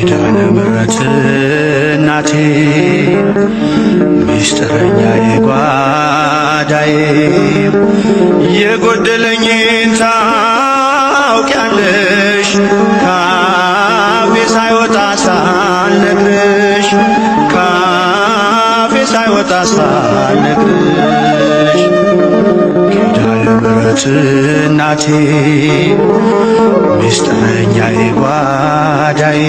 ኪዳነ ምሕረት እናቴ ሚስጥረኛዬ ጓዳዬ የጎደለኝን ታውቂያለሽ ካፌ ሳይወጣ ሳልነግርሽ ካፌ ሳይወጣ ሳልነግርሽ ኪዳነ ምሕረት እናቴ ሚስጥረኛዬ ጓዳዬ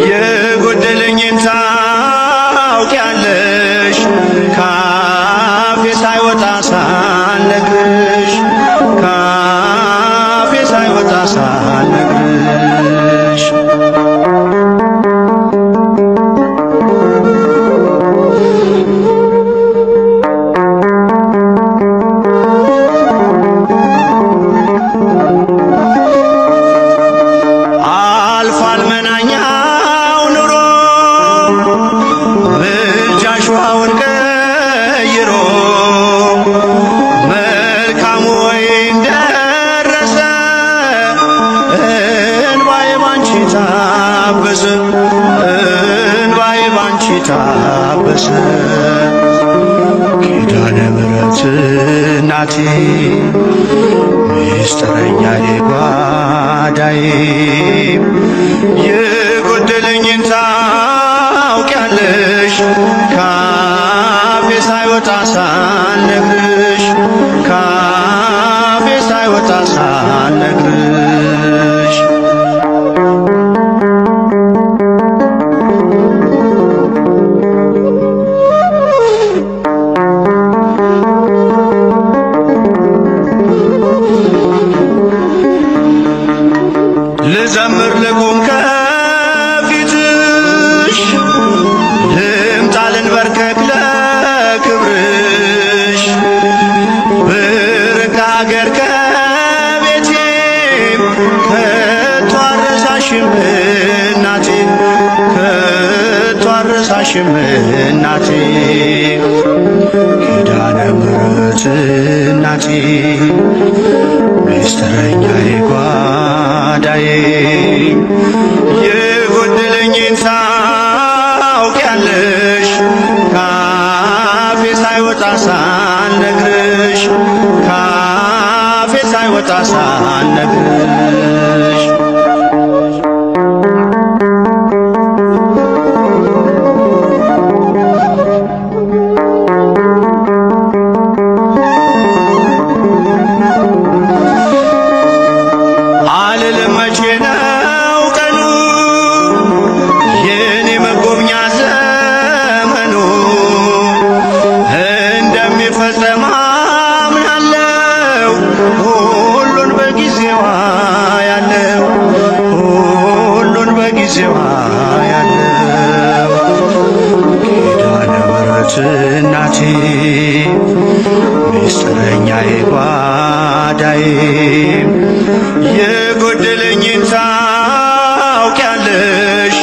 የጎደለኝን ታውቂያለሽ ካፌ ሳይወጣ ሳልነግርሽ ካፌ ሳይወጣ ሳልነግርሽ አልፏል መናኛው ኑሮ ምልጃሽ ውሃውን ቀይሮ መልካሙ ወይን ደረሰ እንባዬ ባንቺ ታበሰ እንባዬ ባንቺ ታበሰ ኪዳነ ምሕረት እናቴ ሚስጥረኛዬ ጓዳዬ የጎደለኝን ታውቂያለሽ ካፌ ሳይወጣ ሳልነግርሽ ካፌ ሳይወጣ ሳልነግርሽ ልዘምር ልቁም ከፊትሽ ልምጣ ልንበርከክ ለክብርሽ ብርቅ አገር ከቤቴ ከቶ አልረሳሽም እናቴ ከቶ አልረሳሽም እናቴ ኪዳነ ምሕረት እናቴ ሚስጥረኛዬ ጓዳዬ የጎደለኝን ታውቂያለሽ ካፌ ሳይወጣ ሳልነግርሽ ካፌ ሳይወጣ ሳልነግርሽ አልልም መቼ ነው ቀኑ የኔ መጎብኛ ዘመኑ እንደሚፈጸም አምናለሁ ሁሉን በጊዜዋ ያለው ሁሉን በጊዜዋ ያለው ኪዳነ ምሕረት እናቴ ሚስጥረኛዬ ጓዳዬ የጎደለኝን ታውቂያለሽ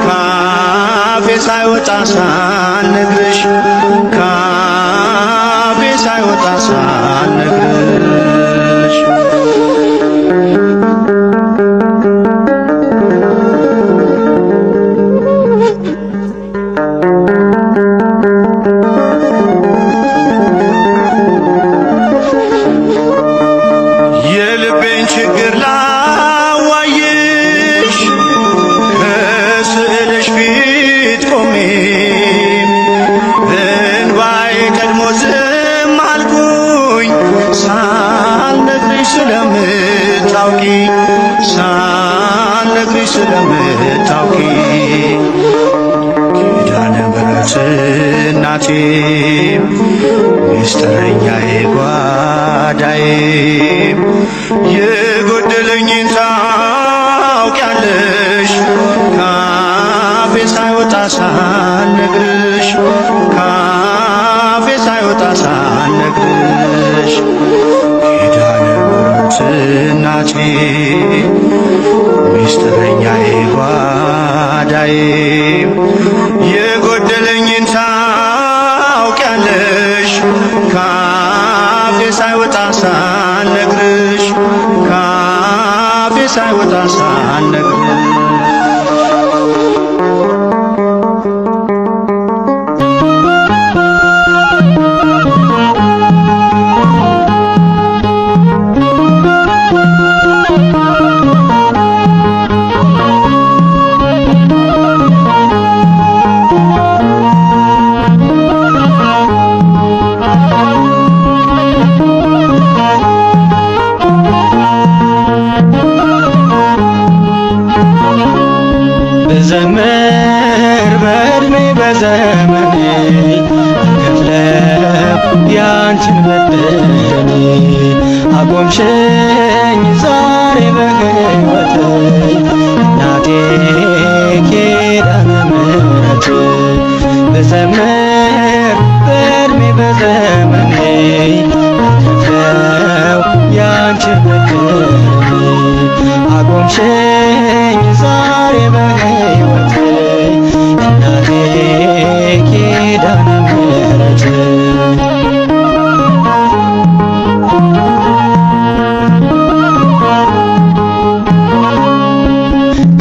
ካፌ ሳይወጣ ሳልነግርሽ ካፌ ሳይወጣ ሳልነግርሽ የልቤን ችግር ላዋይሽ ከስዕልሽ ፊት ቆሜ እንባዬ ቀድሞ ዝም አልኩኝ ሳልነግርሽ ስለምታውቂ ሳልነግርሽ ስለምታውቂ ኪዳነ ምሕረት እናቴ ሚስጥረኛዬ ጓዳዬ የጎደለኝን ታውቂያለሽ ካፌ ሳይወጣ ሳልነግርሽ ካፌ ሳይወጣ ሳልነግርሽ ኪዳነ ምሕረት እናቴ ሚስጥረኛዬ ጓዳዬ የጎደለኝን ታውቂያለሽ ካፌ ሳይወጣ ሳልነግርሽ ካፌ ሳይወጣ ሳልነግርሽ ብዘምር በዕድሜ በዘመኔ ከፍለው ያንቺን በደሌ አቆምሽኝ ዛሬ በሕይወቴ እናቴ ኪዳነ ምሕረት ብዘምር በዕድሜ በዘመኔ ከፍለው ያንቺን በደሌ አቆምሽኝ ዛሬ በሕይወቴ እናቴ ኪዳነ ምሕረት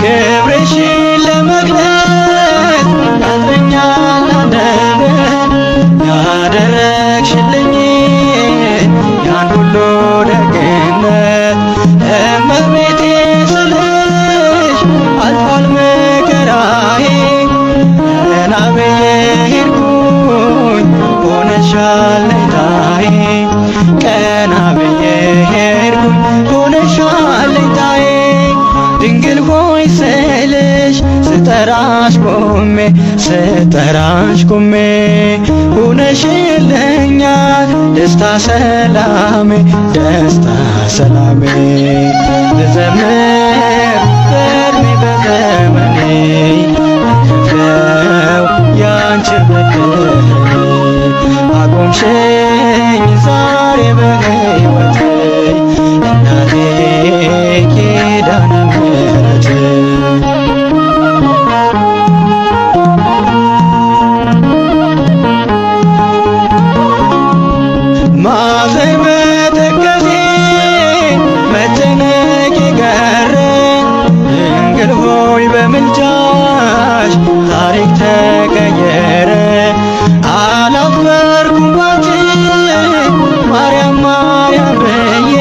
ክብርሽን ለመግለጽ ያጥረኛል አንደበት ያደረግሽልኝ ያን ሁሉ ደግነት እመቤቴ ስልሽ አልፏል መከራዬ ቀና ብዬ ሄድኩኝ ሆነሻል ለኝታዬ ቀና ብዬ ሄድኩኝ ሆነሻል ለኝታዬ ድንግል ሆይ ስልሽ ስጠራሽ ቆሜ ሆነሽልኛል ደስታ ሰላሜ ብዘምር በዕድሜ በዘመኔ ከፍለው ያንቺን በደሌ አቆምሽኝ ዛሬ በሕይወቴ እናቴ ኪዳነ ምሕረት ማዘን መተከዜ መጨነቄ ቀረ ድንግል ሆይ በምልጃሽ ታሪክ ተቀየረ አላፈርኩም ባንቺ ማርያም ማርያም ብዬ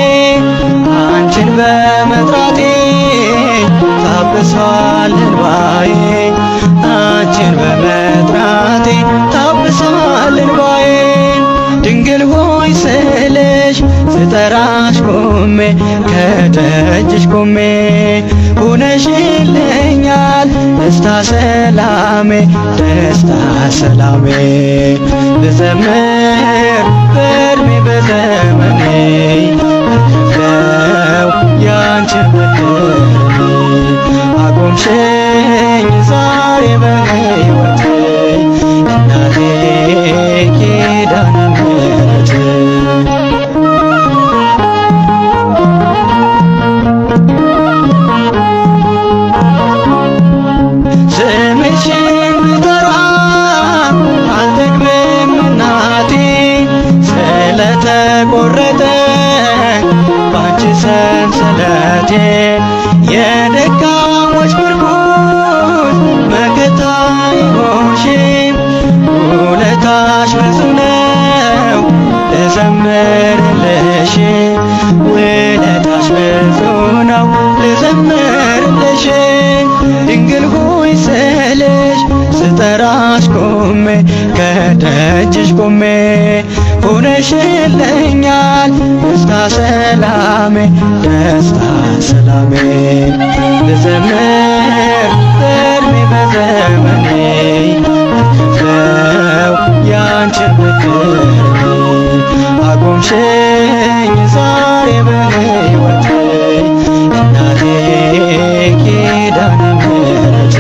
አንቺን በመጥራቴ ታብሷል እንባዬ አንቺን በመጥራቴ ታብሷል እንባዬ ድንግል ሆይ ስልሽ ስጠራሽ ከደጅሽ ቆሜ ሆነሽልኛል ደስታ ሰላሜ ብዘምር በዕድሜ በዘመኔ ከፍለው ያንቺን በደሌ አቆምሽኝ ዛሬ በሕይወቴ እናቴ ኪዳነ ምሕረት ስምሽን ብጠራ አልጠግብም እናቴ ስለተቆረጠ ባንቺ ሰንሰለቴ የደካሞች ምርኩዝ መከታ ይሆንሽም ውለታሽ ብዙ ነው ልዘምርልሽ ውለታሽ ብዙ ነው ልዘምርልሽ ድንግል ሆይ ስልሽ ስጠራሽ ከደጅሽ ሆነሽልኛል ደስታ ሰላሜ ልዘምር በዕድሜ በዘመኔ ከፍለው ያንቺን በደሌ አቆምሽኝ ዛሬ በሕይወቴ እናቴ ኪዳነ ምሕረት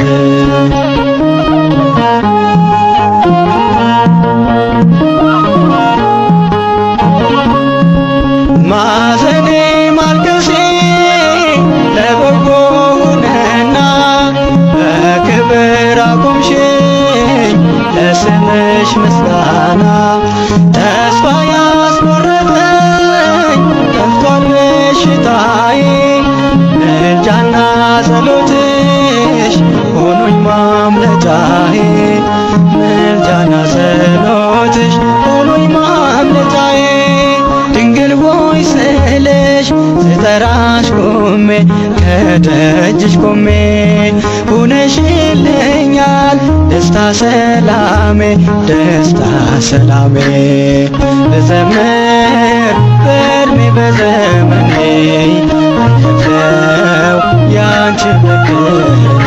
ማዘኔ ማልቀሴ ለበጎ ሆነና በክብር አቆምሽኝ ለስምሽ ምስጋና ተስፋ ያስቆረጠኝ ጠፍቷል በሽታዬ ምልጃና ጸሎትሽ ሆኖኝ ማምለጫዬ ምልጃና ጸሎትሽ ሆኖኝ ማምለጫዬ ድንግል ሆይ ስልሽ ስጠራሽ ከደጅሽ ሆነሽልኛል ደስታ ሰላሜ ብዘምር በዕድሜ በዘመኔ ከፍለው ያንቺን በደሌ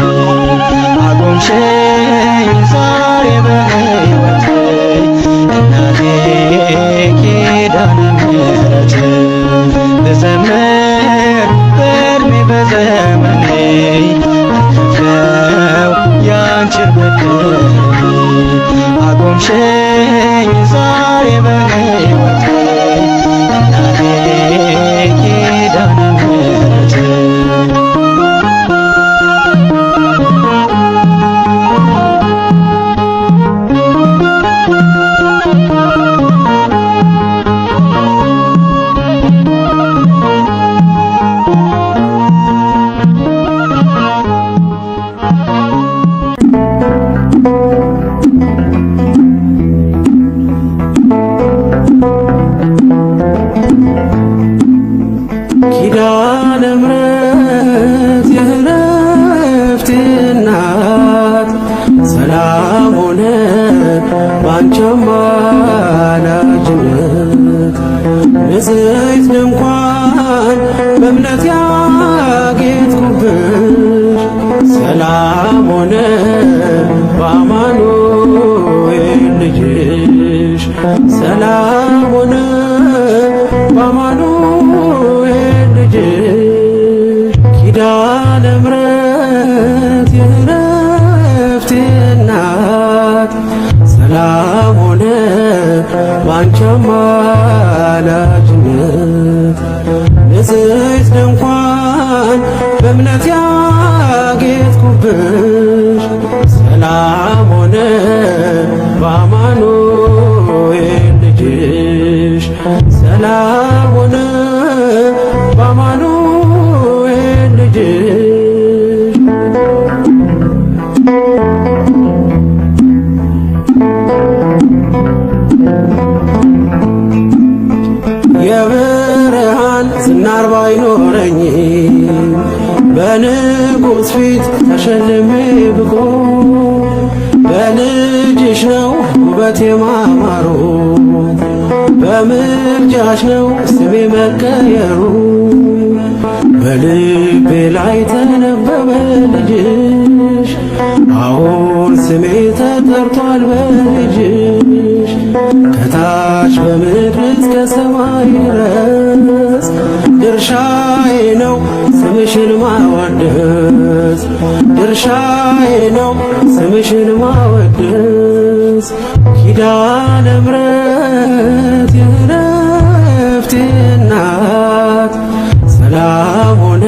እናት ሰላም ሆነ ባንቺ አማላጅነት ንጽሕት ድንኳን በእምነት ያጌጥኩብሽ ሰላም ሆነ በአማኑኤል ልጅሽ ሰላም ሆነ በአማኑኤል ልጅሽ ኪዳነ ምሕረት የዕረፍቴ እናት ሰላም ሆነ ባንቺ አማላጅነት ንጽሕት ድንኳን በእምነት ያጌጥኩብሽ ሰላም ሆነ በአማኑኤል ልጅሽ ሰላም ሆነ በአማኑኤል ልጅሽ የብርሃን ዝናር ባይኖረኝ በንጉሥ ፊት ተሸልሜ ብቆም በልጅሽ ነው ውበቴ ማማሩ በምልጃሽ ነው ስሜ መቀየሩ በልቤ ላይ ተነበበ ልጅሽ አሁን ስሜ ተጠርቷል በልጅሽ ከታች በምድር እስከ ሰማይ ድረስ ድርሻዬ ነው ስምሽን ማወደስ ድርሻዬ ነው ስምሽን ማወደስ ኪዳነ ምሕረት የዕረፍቴ እናት ሰላም ሆነ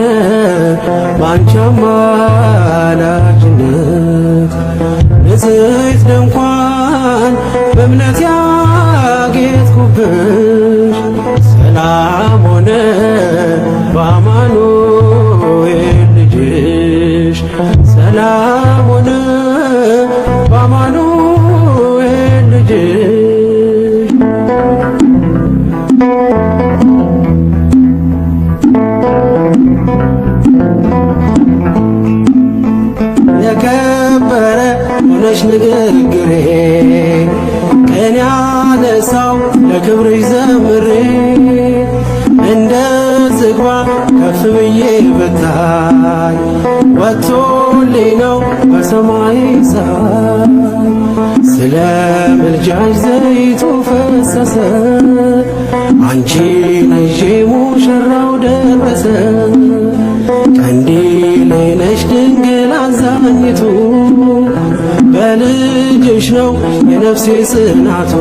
ባንቺ አማላጅነት ንጽሕት ድንኳን በእምነት ያጌጥኩብሽ ሰላም ሆነ በአማኑኤል ልጅሽ ሰላም ሆነ በአማኑኤል ልጅሽ የከበረ ሆነሽ ንግግሬ ቀን ያነሳው ለክብርሽ ዘምሬ እንደ ዝግባ ከፍ ብዬ ብታይ ወጥቶልኝ ነው በሰማይ ፀሐይ ስለ ምልጃሽ ዘይቱ ፈሰሰ አንቺን ይዤ ሙሽራው ደረሰ ቀንዲሌ ነሽ ድንግል አዛኝቱ በልጅሽ ነው የነፍሴ ጽናቱ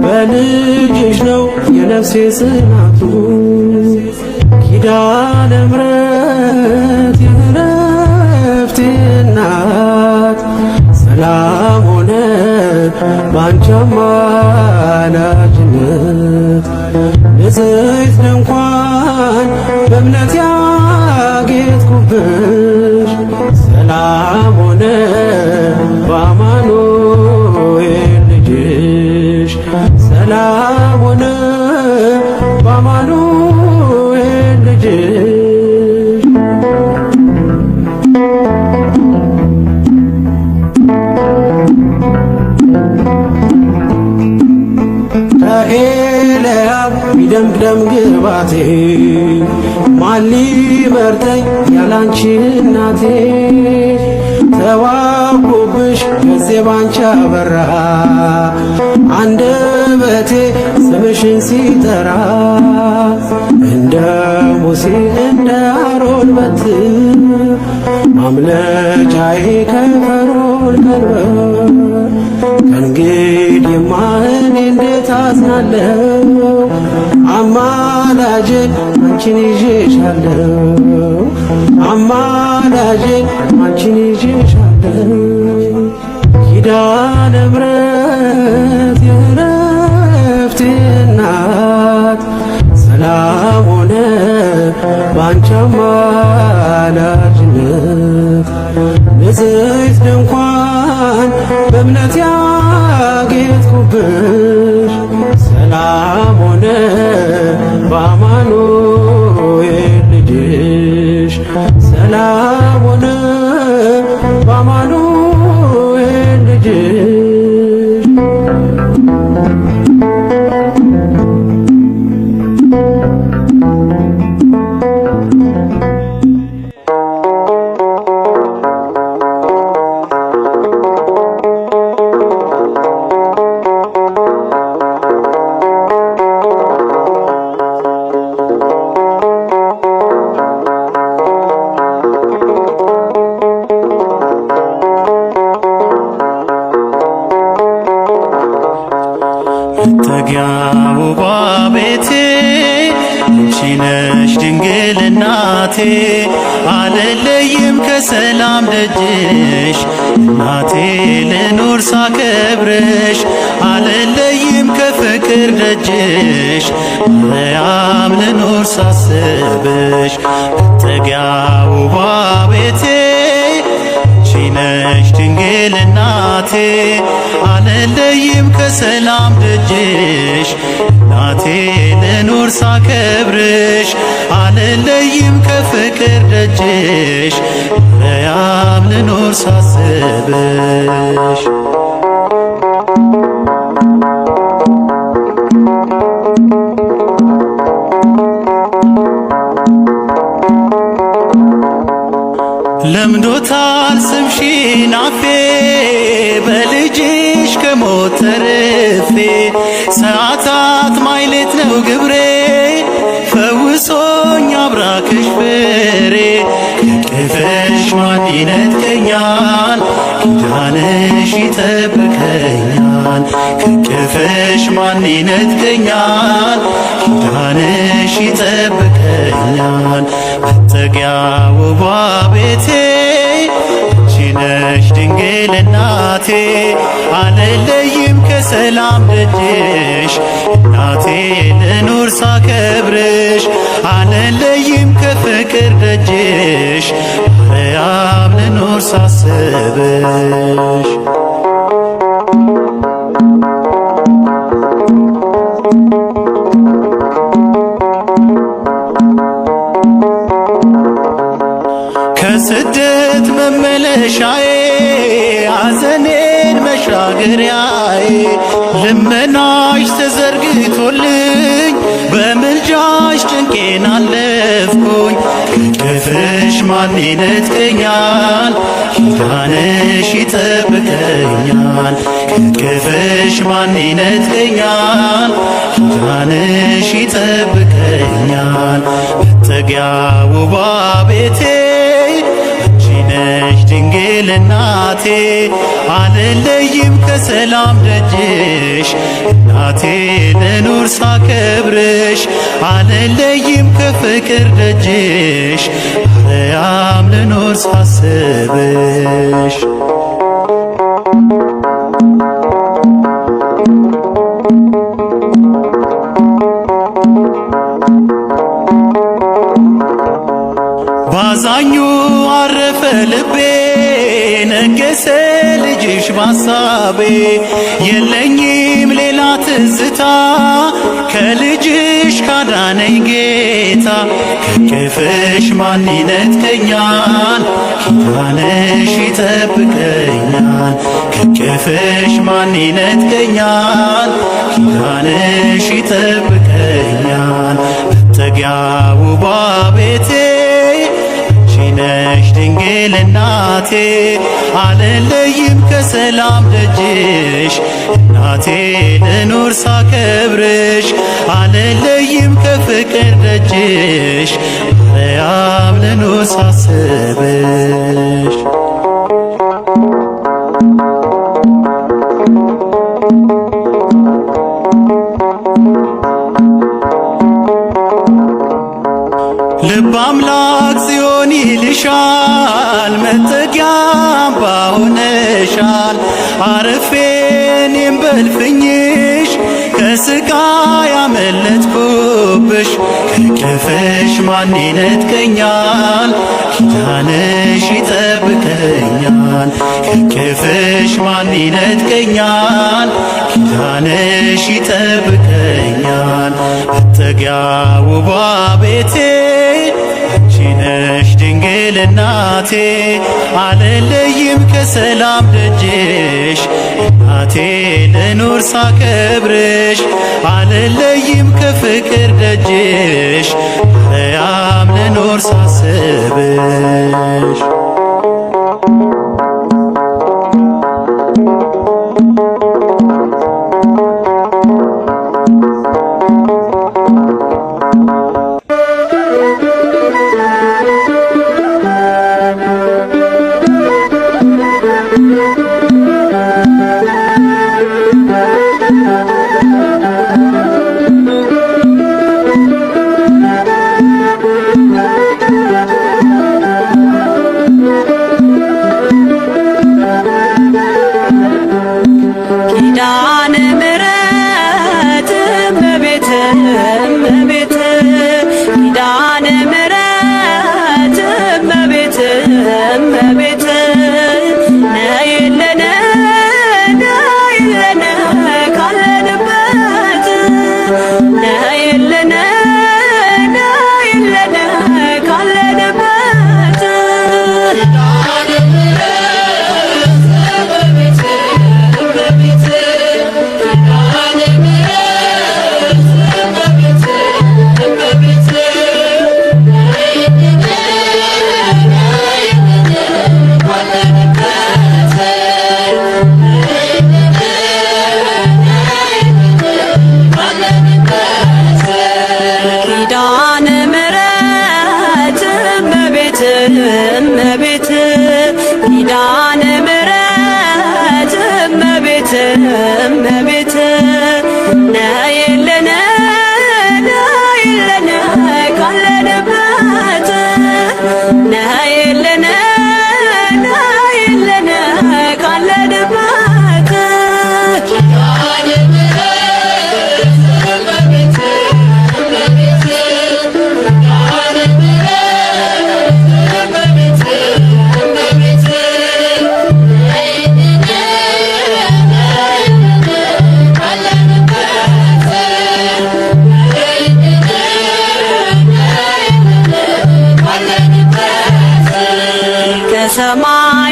በልጅሽ ነው የነፍሴ ጽናቱ ኪዳነ ምሕረት የዕረፍቴ እናት ሰላም ሆነ ባንቺ አማላጅነት ንጽሕት ድንኳን በእምነት ያጌጥኩብሽ ሰላም ሆነ በአማኑኤል ልጅሽ ሰላም ሆነ በአማኑኤል ልጅሽ ከኤልያብ ይደምደም ግባቴ ማን ሊመርጠኝ ያላንቺ እናቴ ተዋብኩብሽ ገዜ ባንቺ አበራ አንደበቴ ስምሽን ሲጠራ እንደ ሙሴ እንደ አሮን በትር ማምለጫዬ ከፈርዖን ቀንበር ከእንግዲህማ እኔ እንዴት አዝናለሁ አማላጄ አንቺን ይዤሻለሁ አማላጄ አንቺን ይዤሻለሁ ኪዳነ ምሕረት የዕረፍቴ እናት ሰላም ሆነ ባንቺ አማላጅነት ንጽሕት ድንኳን በእምነት ያጌጥኩብሽ ሰላም ሆነ በአማኑኤል ልጅሽ ሰላም ሆነ ቤቴ አንቺ ነሽ ድንግል እናቴ አልለይም ከሰላም ደጅሽ እናቴ ልኑር ሳከብርሽ አልለይም ከፍቅር ደጅሽ ማርያም ልኑር ሳስብሽ መጠጊያ ውቧ ቤቴ አንቺ ነሽ ድንግል እናቴ አልለይም ከሰላም ደጅሽ እናቴ ልኑር ሳከብርሽ አልለይም ከፍቅር ደጅሽ ማርያም ልኑር ሳስብሽ ለምዶታል ስምሽን አፌ በልጅሽ ከሞት ተርፌ ሰዓታት ማይሌት ነው ግብሬ ፈውሶኝ አብራክሽ ፍሬ ከቅፍሽ ማን ይነጥቀኛል ኪዳንሽ ይጠብቀኛል ከቅፍሽ ማን ይነጥቀኛል ኪዳንሽ ይጠብቀኛል መጠጊያ ውቧ ቤቴ አንቺ ነሽ ድንግል እናቴ አልለይም ከሰላም ደጅሽ እናቴ ልኑር ሳከብርሽ አልለይም ከፍቅር ደጅሽ ማርያም ልኑር ሳስብሽ ከስደት መመለሻዬ ሐዘኔን መሻገሪያዬ ልመናሽ ተዘርግቶልኝ በምልጃሽ ጭንቄን አለፍኩኝ ከቅፍሽ ማን ይነጥቀኛል ኪዳንሽ ይጠብቀኛል ከቅፍሽ ማን ይነጥቀኛል ኪዳንሽ ይጠብቀኛል መጠጊያ ውቧ ቤቴ አንቺ ነሽ ድንግል እናቴ አልለይም ከሰላም ደጅሽ እናቴ ልኑር ሳከብርሽ አልለይም ከፍቅር ደጅሽ ማርያም ልኑር ሳስብሽ ባዛኙ አረፈ ልቤ ነገሰ ልጅሽ ባሳቤ የለኝም ሌላ ትዝታ ከልጅሽ ካዳነኝ ጌታ ከቅፍሽ ማን ይነጥቀኛል ኪዳንሽ ይጠብቀኛል ከቅፍሽ ማን ይነጥቀኛል ኪዳንሽ ይጠብቀኛል መጠጊያ ውቧ ቤቴ አንቺ ነሽ ድንግል እናቴ አልለይም ከሰላም ደጅሽ እናቴ ልኑር ሳከብርሽ አልለይም ከፍቅር ደጅሽ ማርያም ልኑር ሳስብሽ ልብ አምላክ ጽዮን ይልሻል መጠጊያ አምባ ሆነሻል አረፌ እኔም በልፍኝሽ ከስቃይ ያመለጥኩብሽ ከቅፍሽ ማን ይነጥቀኛል ኪዳንሽ ይጠብቀኛል ከቅፍሽ ማን ይነጥቀኛል ኪዳንሽ ይጠብቀኛል መጠጊያ ውቧ ቤቴ አንቺ ነሽ ድንግል እናቴ አልለይም ከሰላም ደጅሽ እናቴ ልኑር ሳከብርሽ አልለይም ከፍቅር ደጅሽ ማርያም ልኑር ሳስብሽ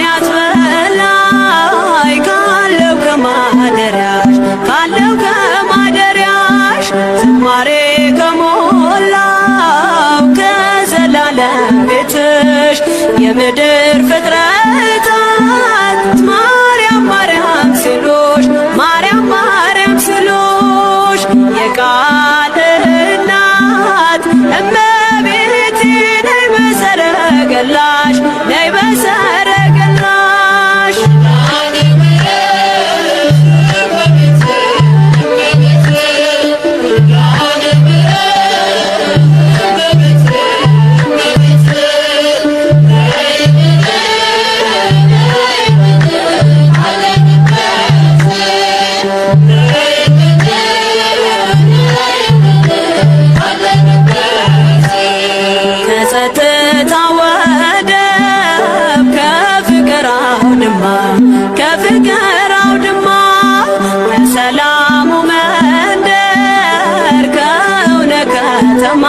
ከሰማያት በላይ ካለው ከማደሪያሽ ካለው ከማደሪያሽ ዝማሬ ከሞላው ከዘላለም ቤትሽ የምድር ፍጥረታት ማርያም ማርያም ሲሉሽ ማርያም ማርያም ሲሉሽ የቃል እናት እመቤቴ ነይ በሰረገላሽ ነይ በሰረገላሽ ከጸጥታ ወደብ ከፍቅር አውድማ ከፍቅር አውድማ ከሰላሙ መንደር ከእውነ ከተማ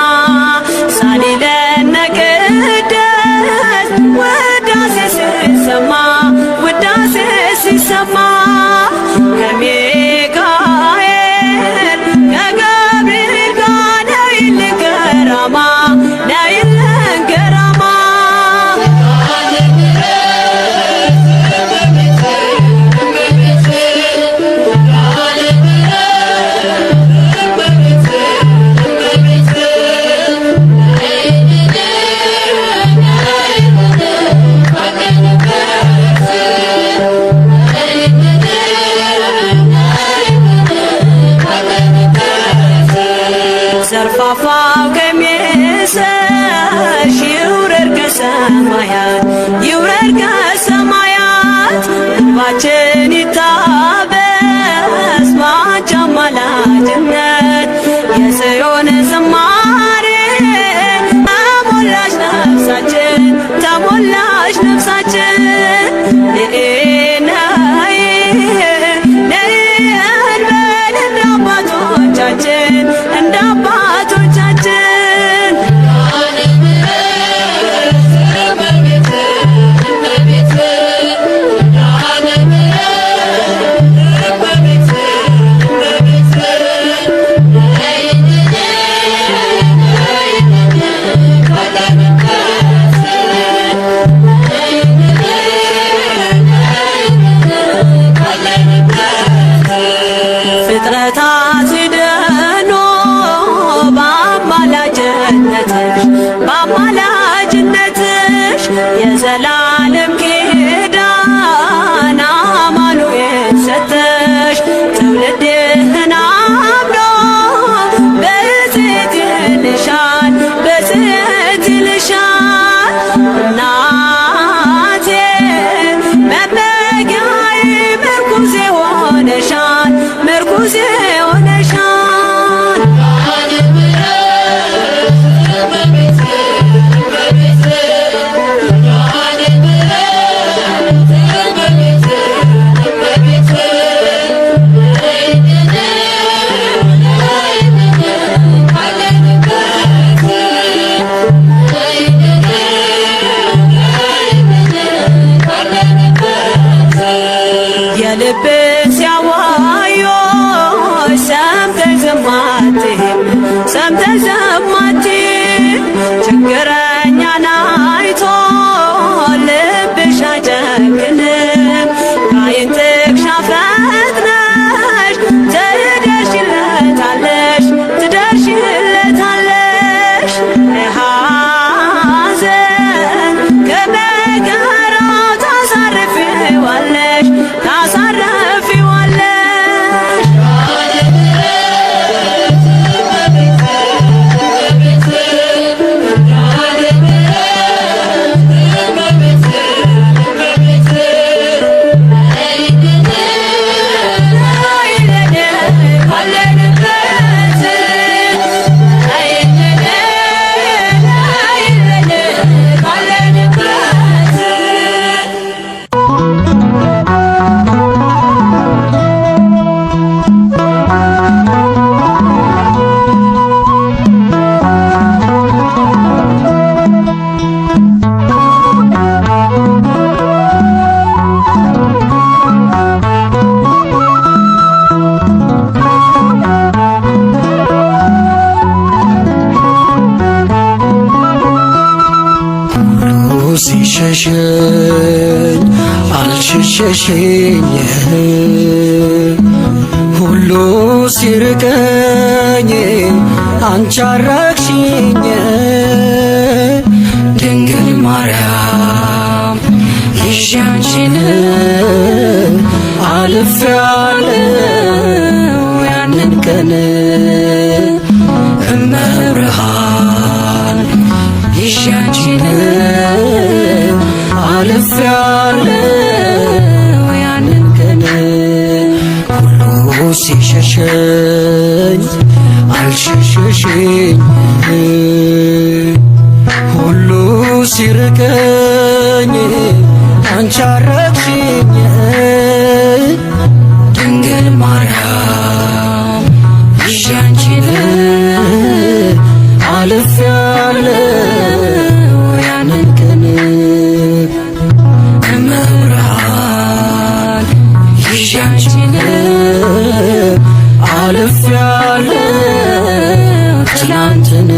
ሳሊለነ ቅድስ ውዳሴ ሲሰማ ውዳሴ ሲሰማ ከሚካኤል ከገብርኤል ጋር ነይልን ገራማ ነይልን ገራማ ዘርፋፋው ቀሚስሽ ይውረድ ከሰማያት ይውረድ ከሰማያት እንባችን ይታበስ ባንቺ አማላጅነት የጽዮን ዝማሬ ተሞላሽ ነፍሳችን ተሞላሽ ነፍሳችን ነይ ነይ እንበል እንደ አባቶቻችን እንደ አባቶቻችን ፍጥረታት ሲደኑ በአማላጅነትሽ በአማላጅነትሽ የዘላለም ኪዳን አማኑኤል ሰጠሽ ትውልድህን አምኖ በጽት ይልሻል በጽት ይልሻል እናቴ መመጊያዬ ምርኩዜ ሆነሻል ምርኩዜ ሆነሻል የልብን ሲያዋዮሽ ሰምተሽ ዝም አትይም ሰምተሽ ዝም አትይም ችግረኛን አይቶ ልብሽ አይጨክንም ከዓይን ጥቅሻ ፈጥነሽ ትደርሺለታለሽ ትደርሺለታለሽ ሐዘን ከመከራው ታሳርፊዋለሽ ታሳርፊዋለሽ ሸሸኝ አልሸሸሽኝ ሁሉ ሲርቀኝ አንቺ አራቅሽኝ ድንግል ማርያም ይዤ አንቺን አልፌያለሁ ያንን ቀን እመብርሃን ይዤ አንቺን አልፌያለሁ ያንን ቀን ሁሉ ሲሸሸኝ አልሸሸሽኝ ሁሉ ሲርቀኝ አንቺ አረቅሽኝ ድንግል ማርያም ይዤ አንቺን አልፌያለሁ ያንን ቀን እመብርሃን ይዤ አንቺን አልፌያለሁ ትላንትን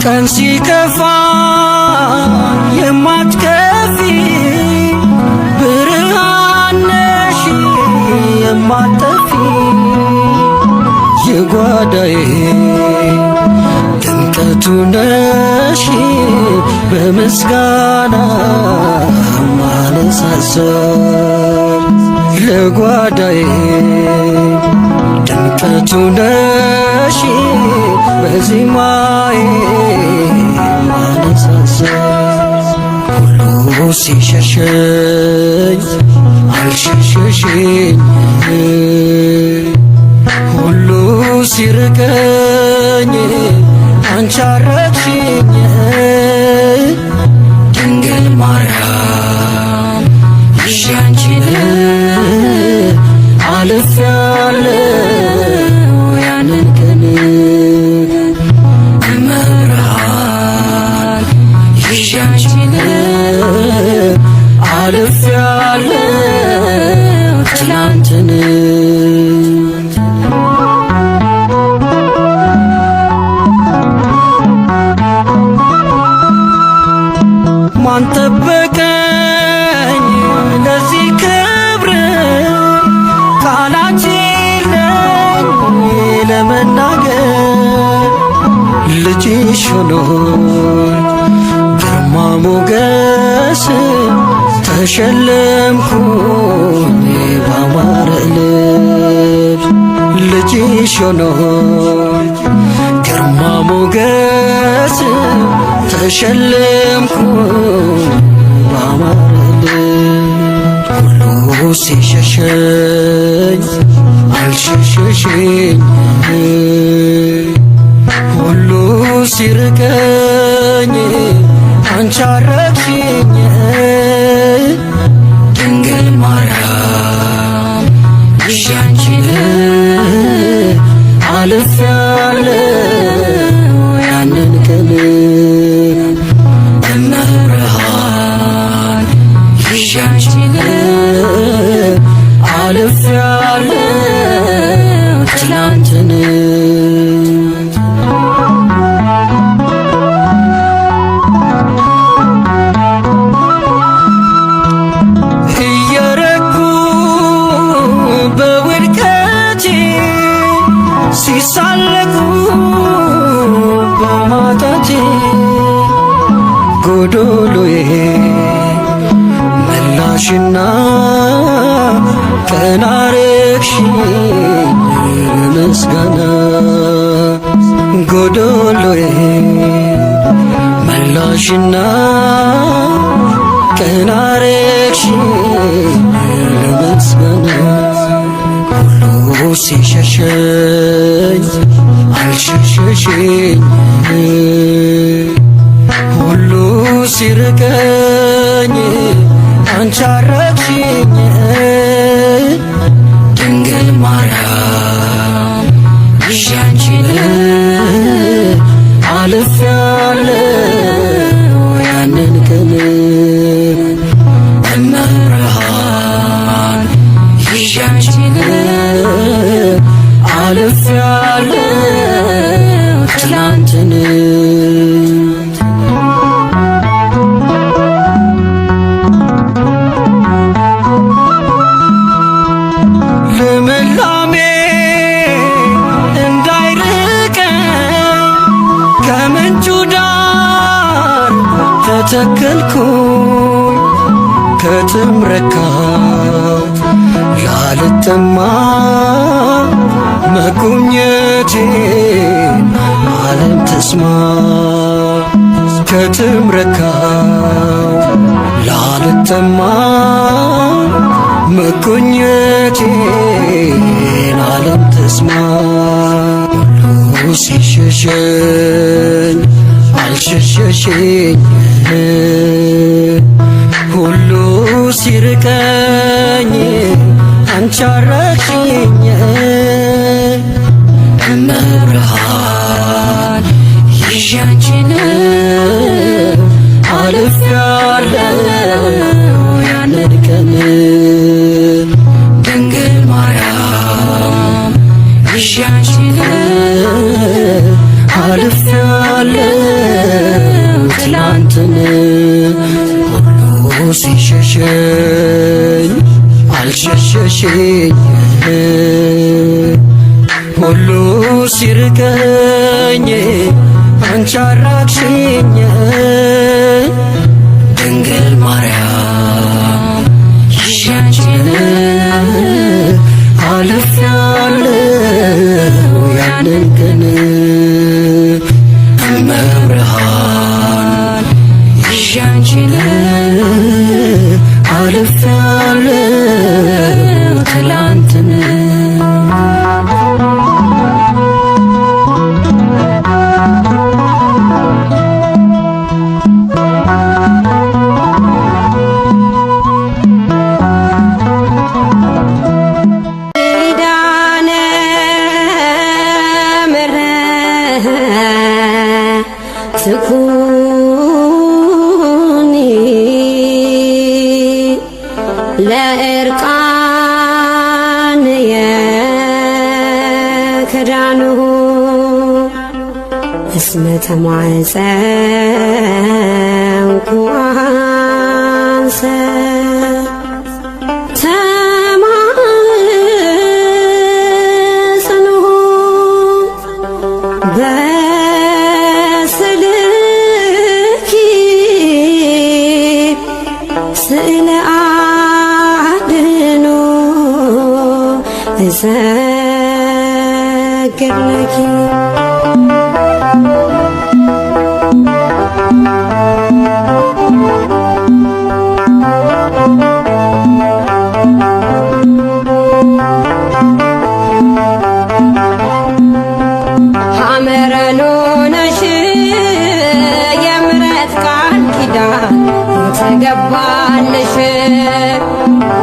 ቀን ሲከፋ የማትከፊ ብርሃን ነሽ የማትጠፊ የጓዳዬ ድምቀቱ ነሽ በምስጋና ማነሳሳል ለጓዳዬ ድምቀቱ ነሽ በዜማዬ ማነሳሳል ሁሉ ሲሸሸኝ አልሸሸሽኝ ሁሉ ሲርቀኝ አንቺ አረቅሽኝ ድንግል ማርያም ይዤ አንቺን አልፌያለሁ ያንን ቀን እመብርሃን ይዤ አንቺን አልፌያለሁ ትላንትን ማን ጠበቀኝ ለዚህ ክብር ቃላት የለኝ ለመናገር ልጅሽ ሆኖኝ ግርማ ሞገስ ተሸለምኩኝ ባማረ ልብስ ልጅሽ ሆኖኝ ግርማ ሞገስ ተሸለምኩኝ ባማረ ልብስ ሁሉ ሲሸሸኝ አልሸሸሽኝ ሁሉ ሲርቀኝ አንቺ አረቅሽኝ ድንግል ማርያም ይዤ አንቺን አልፌያለሁ ያንን ቀን እመብርሃን ይዤ አንቺን አልፌያለሁ ትላንትን እየረኩ በውድቀቴ ሲሳለቁ በማጣቴ ጎዶሎዬ መላሽና ቀና አረግሽኝ ምስጋና ጎዶሎዬ መላሽና ቀና አረግሽኝ ምስጋና ሁሉ ሲሸሸኝ አልሸሸሽኝ ሁሉ ሲርቀኝ አንቺ አረቅሽኝ ድንግል ማርያም ይዤ አንቺን አልፌያለሁ ያንን ከትምረካው ላልጠማ መጎብኘቴን ዓለም ትስማ ከትምረካው ላልጠማ መጎብኘቴን ዓለም ትስማ ሁሉ ሲሸሸኝ አልሸሸሸኝ ሁሉ ሲርቀኝ አንቺ አረቅሽኝ እመብርሃን ይዤ አንቺን አልፌያለሁ ያንን ቀን ድንግል ማርያም ይዤ አንቺን አልፌያለሁ ትላንትን ሁሉ ሲሸሸኝ አልሸሸሸኝ ሁሉ ሲርቀኝ አንቺ አራቅሽኝ ድንግል ማርያም ይዤ አንቺን አልፌያለሁ ያንን ቀን እመብርሃን ይዤ አንቺን አልፌያለሁ ትላንትን ትኩኒ ለእርቃን የክዳኑ እስመ ተማፀንኩ አንሰ ተማጽንሁ ስእለ አድኅኖ እሰግድ ለኪ ሐመረኖ ነሽ የምሕረት ቃል ኪዳን የተገባልሽ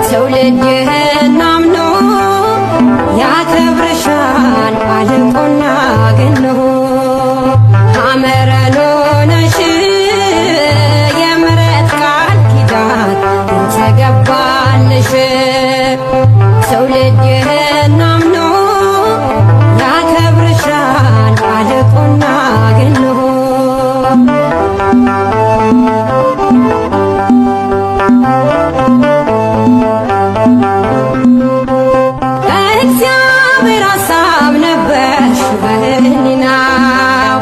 ትውልድህን አምኖ ያከብርሻል አልቆና ገኖ ሐመረኖ ነሽ የምሕረት ቃል ኪዳን የተገባልሽ ትውልድህን አምኖ ያከብርሻል አልቆና ገኖ እግዚአብሔር ሐሳብ ነበርሽ በሕሊናው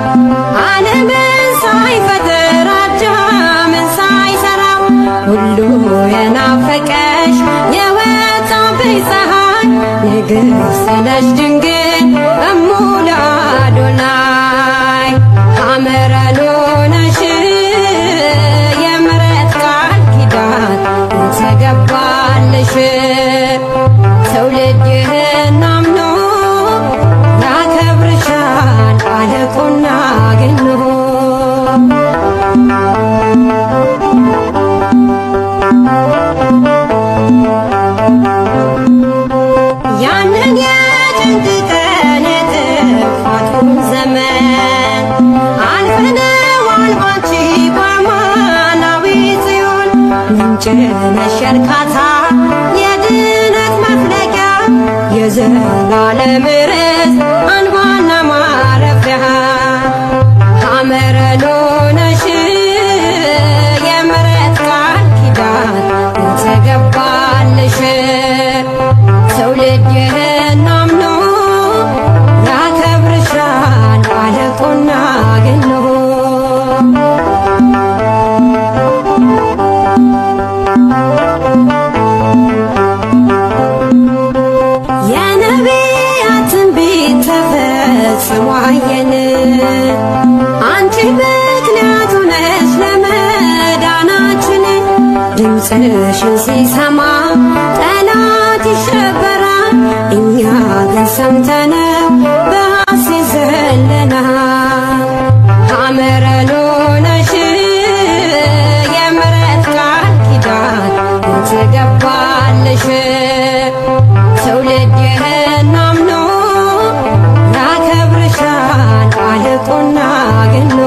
ዓለምን ሳይፈጥር አዳምን ሳይሠራው ሁሉ የናፈቀሽ የወጣብሽ ፀሐይ ንግሥት ነሽ ድንግል እሙ ለአዶናይ ሐመረኖ ነሽ የምሕረት ቃል ኪዳን የተገባልሽ ትውልድህን አምኖ ያከብርሻል አልቆና ገኖ ያንን የጭንቅ ቀን የጥፋቱን ዘመን አልፈነዋል ባንቺ በአማናዊ ጽዮን ምንጭ ነሽ የእርካታ የድነት መፍለቂያ የዘላለም ርስት አንኳና ማረፊያ ሐመረኖ ነሽ የምሕረት ቃል ኪዳን የተገባልሽ ትውልድህን አምኖ ያከብርሻል አልቆና ገኖ አንቺን ሲሰማ ጠላት ይሸበራል። እኛ ግን ሰምተነው በሐሴት ዘለናል። ሐመረ ሎነሽ የምሕረት ቃል ኪዳን የተገባልሽ ትውልድ ይህን አምኖ ያከብርሻል አልቆና ገኖ።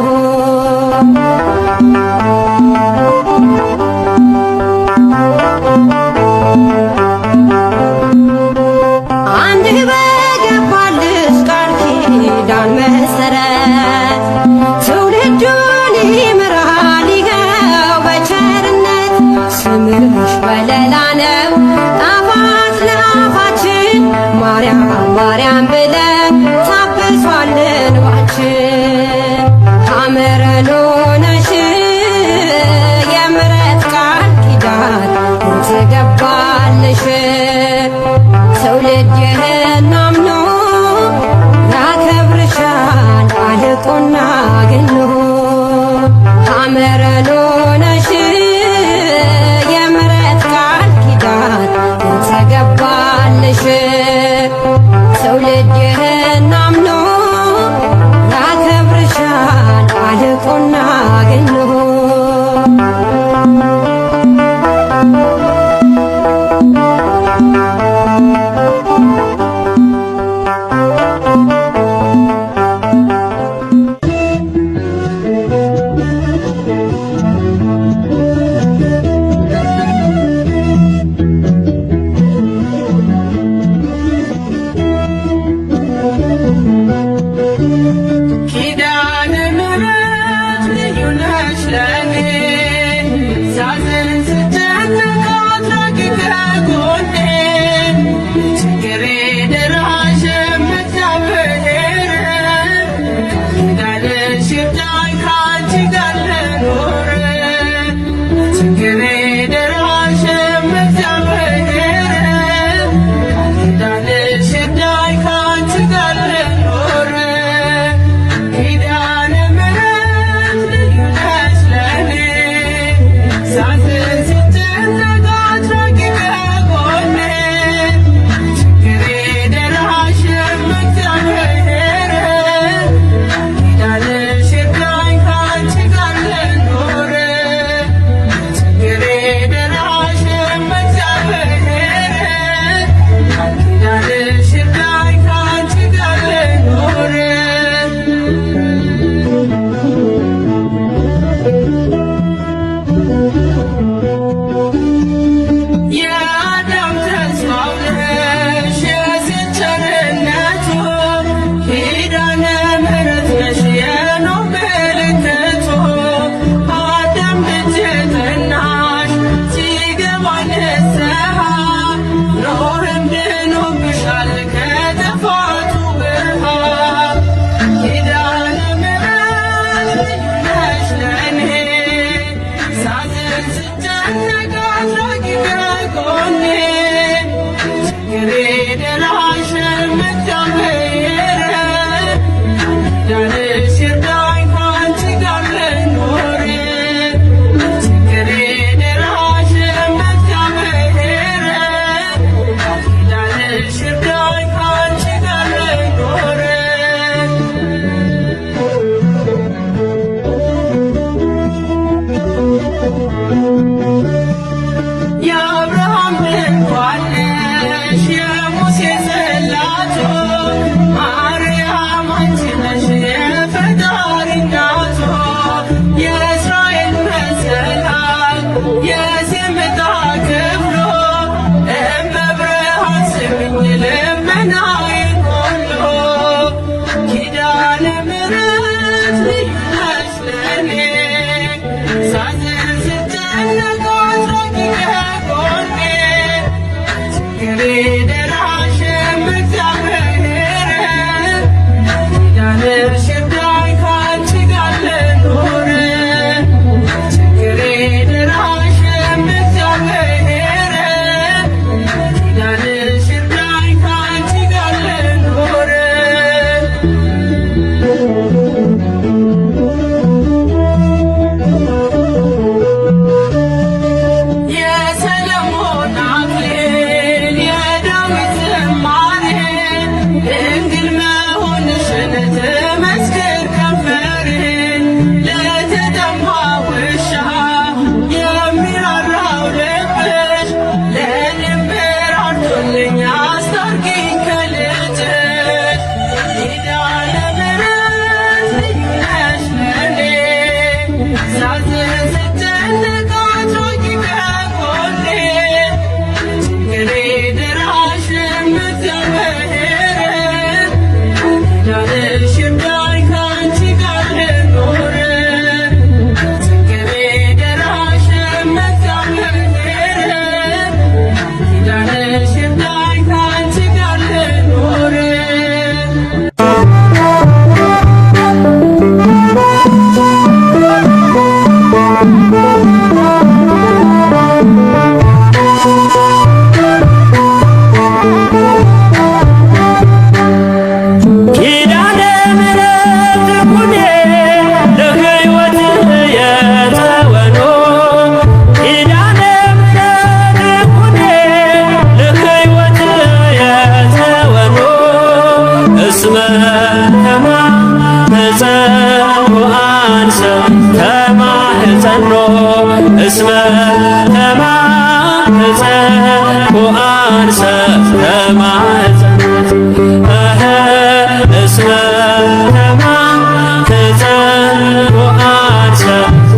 አንድ በገባልሽ ቃል ኪዳን መሰረት ትውልዱን ይምራል ይኸው በቸርነት። ስምሽ ወለላ ነው ጣፋጭ ለአፋችን ማርያም ማርያም ብለን ታብሷል እንባችን። ሐመረ ሎነሽ የምሕረት ቃል ኪዳን የተገባልሽ ትውልድ ይህን አምኖ ያከብርሻል አልቆና ገኖ። ሐመረ ሎነሽ የምሕረት ቃል ኪዳን የተገባልሽ ትውልድ ይህን አምኖ ያከብርሻል አልቆና ገኖ። ኪዳነ ምሕረት ልዩ ነሽ ለኔ ሳዝን ስጨነቅ አድራጊ ከጎኔ ችግሬ ደራሽ የምታበድር ኪዳንሽ ይርዳኝ ካንቺ ጋር ልኖር ችግሬ ደራሽ የምታበድር ኪዳንሽ ይርዳኝ ካንቺ ጋር ልኖር ኪዳነ ምሕረት ልዩ ነሽ ለኔ ሳዝን ስጨነቅ አድራጊ ከጎኔ ችግሬ ደራሽ የምታበድር ኪዳንሽ ይርዳኝ ካንቺ ጋር ልኖር ችግሬ ደራሽ የምታበድር ኪዳንሽ ይርዳኝ ካንቺ ጋር ልኖር የአዳም ተስፋው ነሽ የሴት ቸርነቱ ኪዳነ ምሕረት ነሽ የኖህ ምልክቱ አዳም ልጅ ጠናሽ ሲገባ ንስሐ ኖህም ድኖብሻል ከጥፋቱ ብርሃን ኪዳነ ምሕረት ልዩ ነሽ ለኔ ሳዝን ስጨነቅ አድራጊ ከጎኔ ችግሬ ደራሽ የምታበድር ኪዳንሽ ይርዳኝ ካንቺ ጋር ልኖር ችግሬ ደራሽ የምታበድር ኪዳንሽ ይርዳኝ ካንቺ ጋር ልኖር የአብርሃም ድንኳን ነሽ የሙሴ ጽላቱ ማርያም አንቺ ነሽ የፈጣሪ እናቱ የእስራኤል መሰላል የዝምታ ክፍሉ እመብርሃን ስሚኝ ልመናዬን ሁሉ ኪዳነ ምሕረት ልዩ ነሽ ለኔ ሳዝን ስጨነቅ አድራጊ ከጎኔ ችግሬ ደራሽ የምታበድር ኪዳንሽ ይርዳኝ ካንቺ ጋር ልኖር ችግሬ ደራሽ የምታበድር ኪዳንሽ ይርዳኝ ካንቺ ጋር ልኖር የሰላም አንሰ ከማኅፀኑ እስመ ከማኅፀኑ አንሰ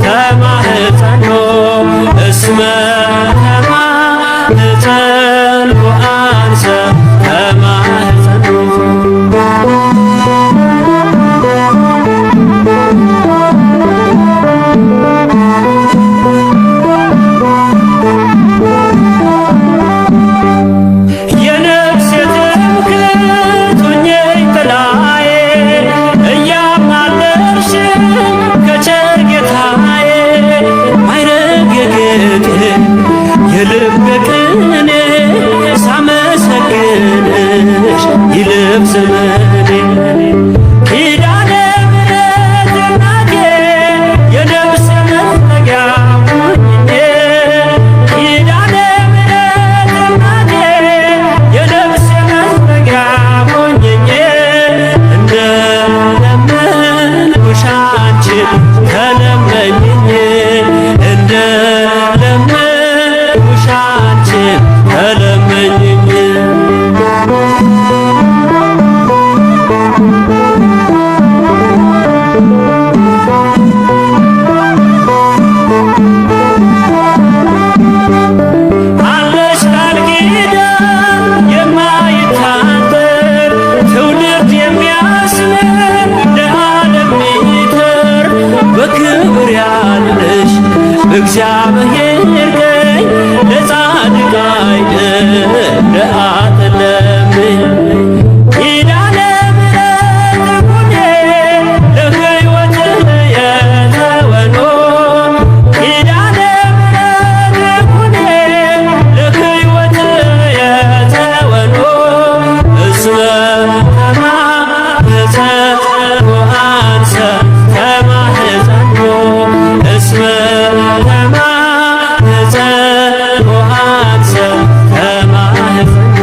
ከማኅፀኑ እስመ ከማኅፀኑ አንሰ ከማኅፀኑ የነፍሴ ትምክህት ሁኚኝ ጥላዬ እያማለድሽኝ ከቸር ጌታዬ ማዕረግ የጌጤ የልቤ ቅኔ ሳመሰግንሽ ይልፍ ዘመኔ ኪዳነ ምሕረት እናቴ የነፍሴ መጠጊያ ሁኚኝ ኪዳነ ምሕረት እናቴ የነፍሴ መጠጊያ ሁኚኝ እንደለመንኩሽ አንቺን ተለመኝኝ እንደለመንኩሽ አንቺን ተለመኝኝ አለሽ ቃል ኪዳን የማይታጠር ትውልድ የሚያስምር ለዓለም ሚተር በክብር ያለሽ በእግዚአብሔር ቀኝ ለጻድቅ አይደል ለኃጥእ ለምኝ ኪዳነ ምሕረት ሁኚ ለሕይወት የተወኖ ኪዳነ ምሕረት ሁኚ ለሕይወት የተወኖ እስመ ከማኅፀኑ አንሰ ከማኅፀኑ እስመ ከማኅፀኑ አንሰ ከማኅፀኑ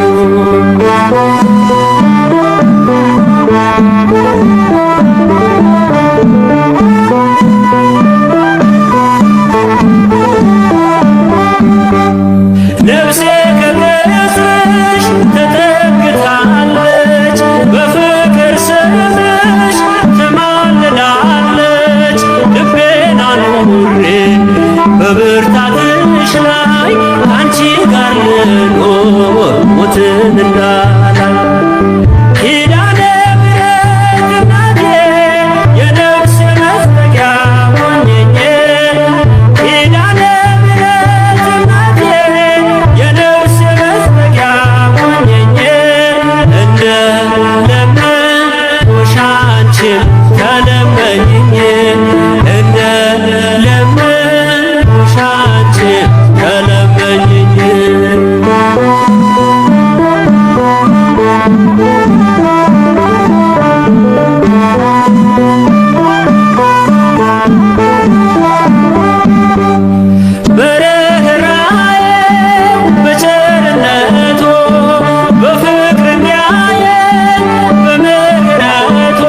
ነፍሴ ከገጽሽ ተጠግታለች በፍቅር ስምሽ ትማልዳለች ልቤን አኑሬ በብርታትሽ ላይ አንቺ ጋር ልኖር ሞትን እንዳላይ ኪዳነ ምሕረት እናቴ የነፍሴ መጠጊያ ሁኚኝ ኪዳነ ምሕረት እናቴ የነፍሴ መጠጊያ ሁኚኝ እንደለመንኩሽ አንቺን ተለመኝኝ እንደለመንኩሽ አንቺን ተለመኝኝ በርኅራኄ በቸርነቱ በፍቅር የሚያየን በምሕረቱ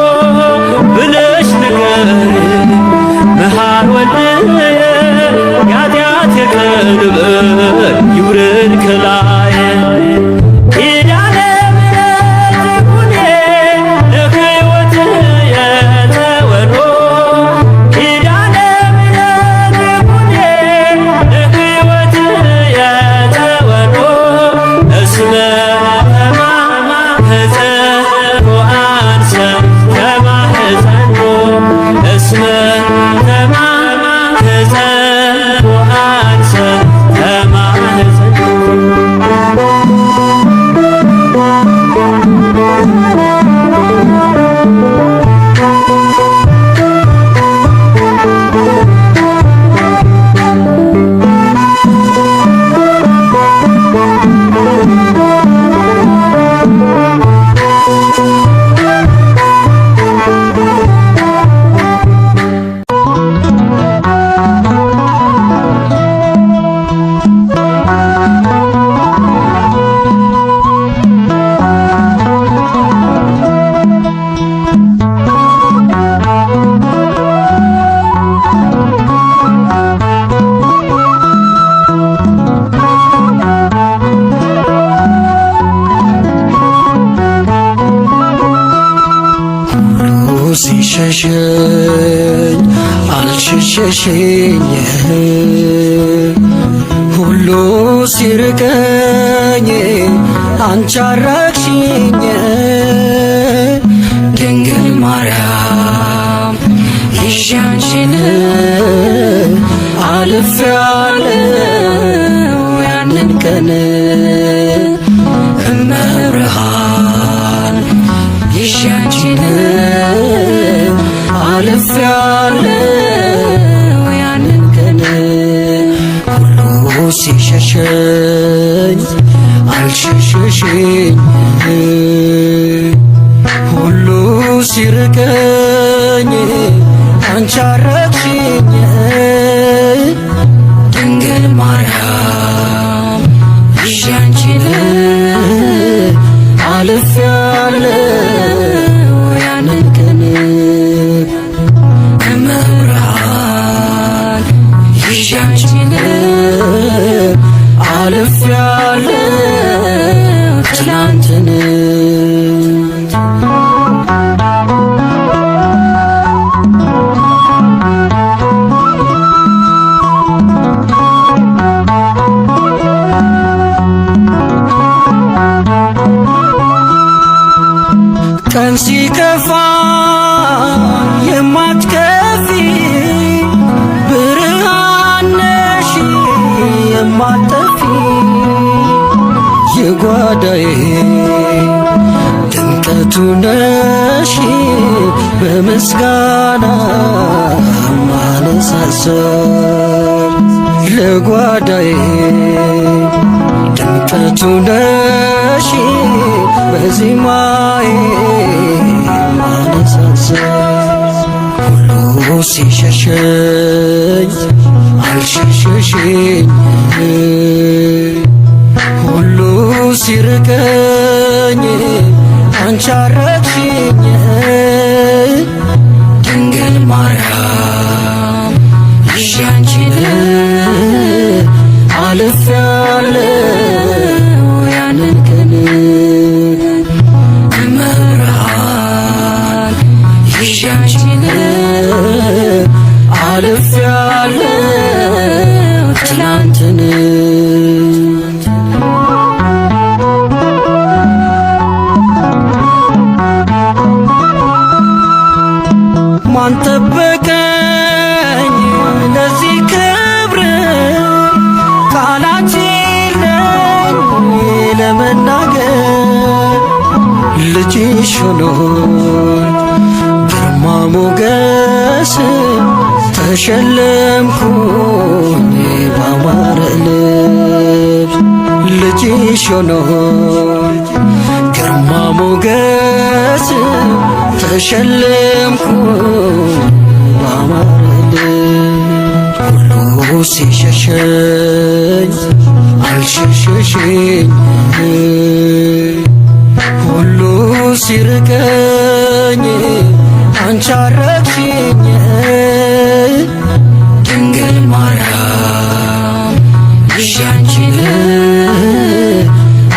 ብለሽ ንገሪኝ መሐር ወልድየ የኃጢአቴ ቀንበር ይውረድ ከላዬ ኪዳነ ምሕረት ሁኚ ለሕይወት የተወኖ ኪዳነ ምሕረት ሁኚ ለሕይወት የተወኖ እስመ ከማኅፀኑ አንሰ ከማኅፀኑ እስመ ከማኅፀኑ አንሰ ከማኅፀኑ ሸሸኝ አልሸሸሽኝ ሁሉ ሲርቀኝ አንቺ አራቅሽኝ ድንግል ማርያም ይዤ አንቺን አልፌያለሁ ያንን ቀን እመብርሃን ይዤ አንቺን አልፌያለሁ ያንን ቀን ሁሉ ሲሸሸኝ አልሸሸሽኝ ሁሉ ሲርቀኝ አንቺ አረቅሽኝ ድንግል ማርያም ይዤ አንቺን አልፌያለሁ ያንን ቀን እመብርሃን ይዤ አንቺን አልፌያለሁ ትላንትን ቀን ሲከፋ የማትከፊ ብርሃን ነሽ የማትጠፊ የጓዳዬ ድምቀቱ ነሽ በምስጋና ማነሳሳል ለጓዳዬ ድምቀቱ ነሽ በዜማዬ ማነሳሳል ሁሉ ሲሸሸኝ አልሸሸሽኝ ሁሉ ሲርቀኝ አንቺ አረቅሽኝ ድንግል ማርያም ይዤ አንቺን አልፌያለሁ ያንን ቀን እመብርሃን ይዤ አንቺን አልፌያለሁ ትላንትን ማን ጠበቀኝ ለዚህ ክብር ቃላት የለኝ ለመናገር ልጅሽ ሆኖኝ ግርማ ሞገስ ተሸለምኩኝ ባማረ ልብስ ልጅሽ ሆኖኝ ግርማ ሞገስ ተሸለምኩኝ ባማረ ልብስ ሁሉ ሲሸሸኝ አልሸሸሽኝ ሁሉ ሲርቀኝ አንቺ አረቅሽኝ ድንግል ማርያም ይዤ አንቺን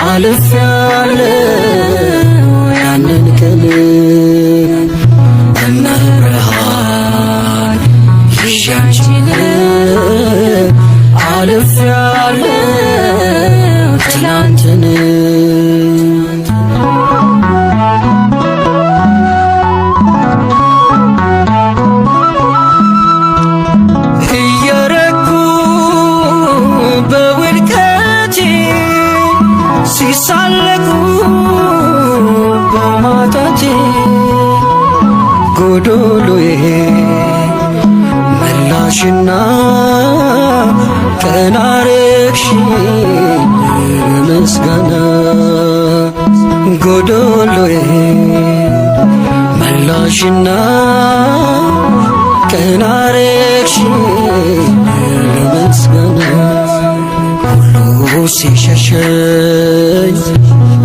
አልፌያለሁ ያንን ቀን እመብርሃን ይዤ አንቺን አልፌያለሁ ትላንትን እየረኩ በውድቀቴ ሲሳለቁ በማጣቴ ጎዶሎዬ መላሽና ቀና አረግሽኝ ምስጋና ጎዶሎዬ መላሽና ቀና አረግሽኝ ምስጋና ሁሉ ሲሸሸኝ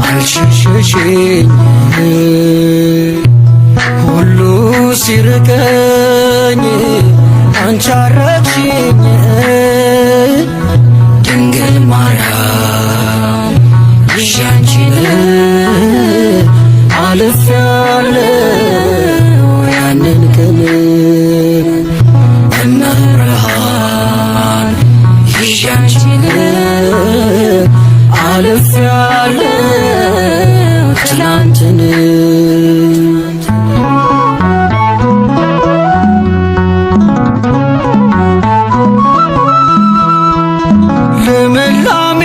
አልሸሸሽኝ ሁሉ ሲርቀኝ አንቺ አረቅሽኝ ድንግል ማርያም ይዤ አንቺን አልፌያለሁ ያንን አልፌያለሁ ትላንትን ልምላሜ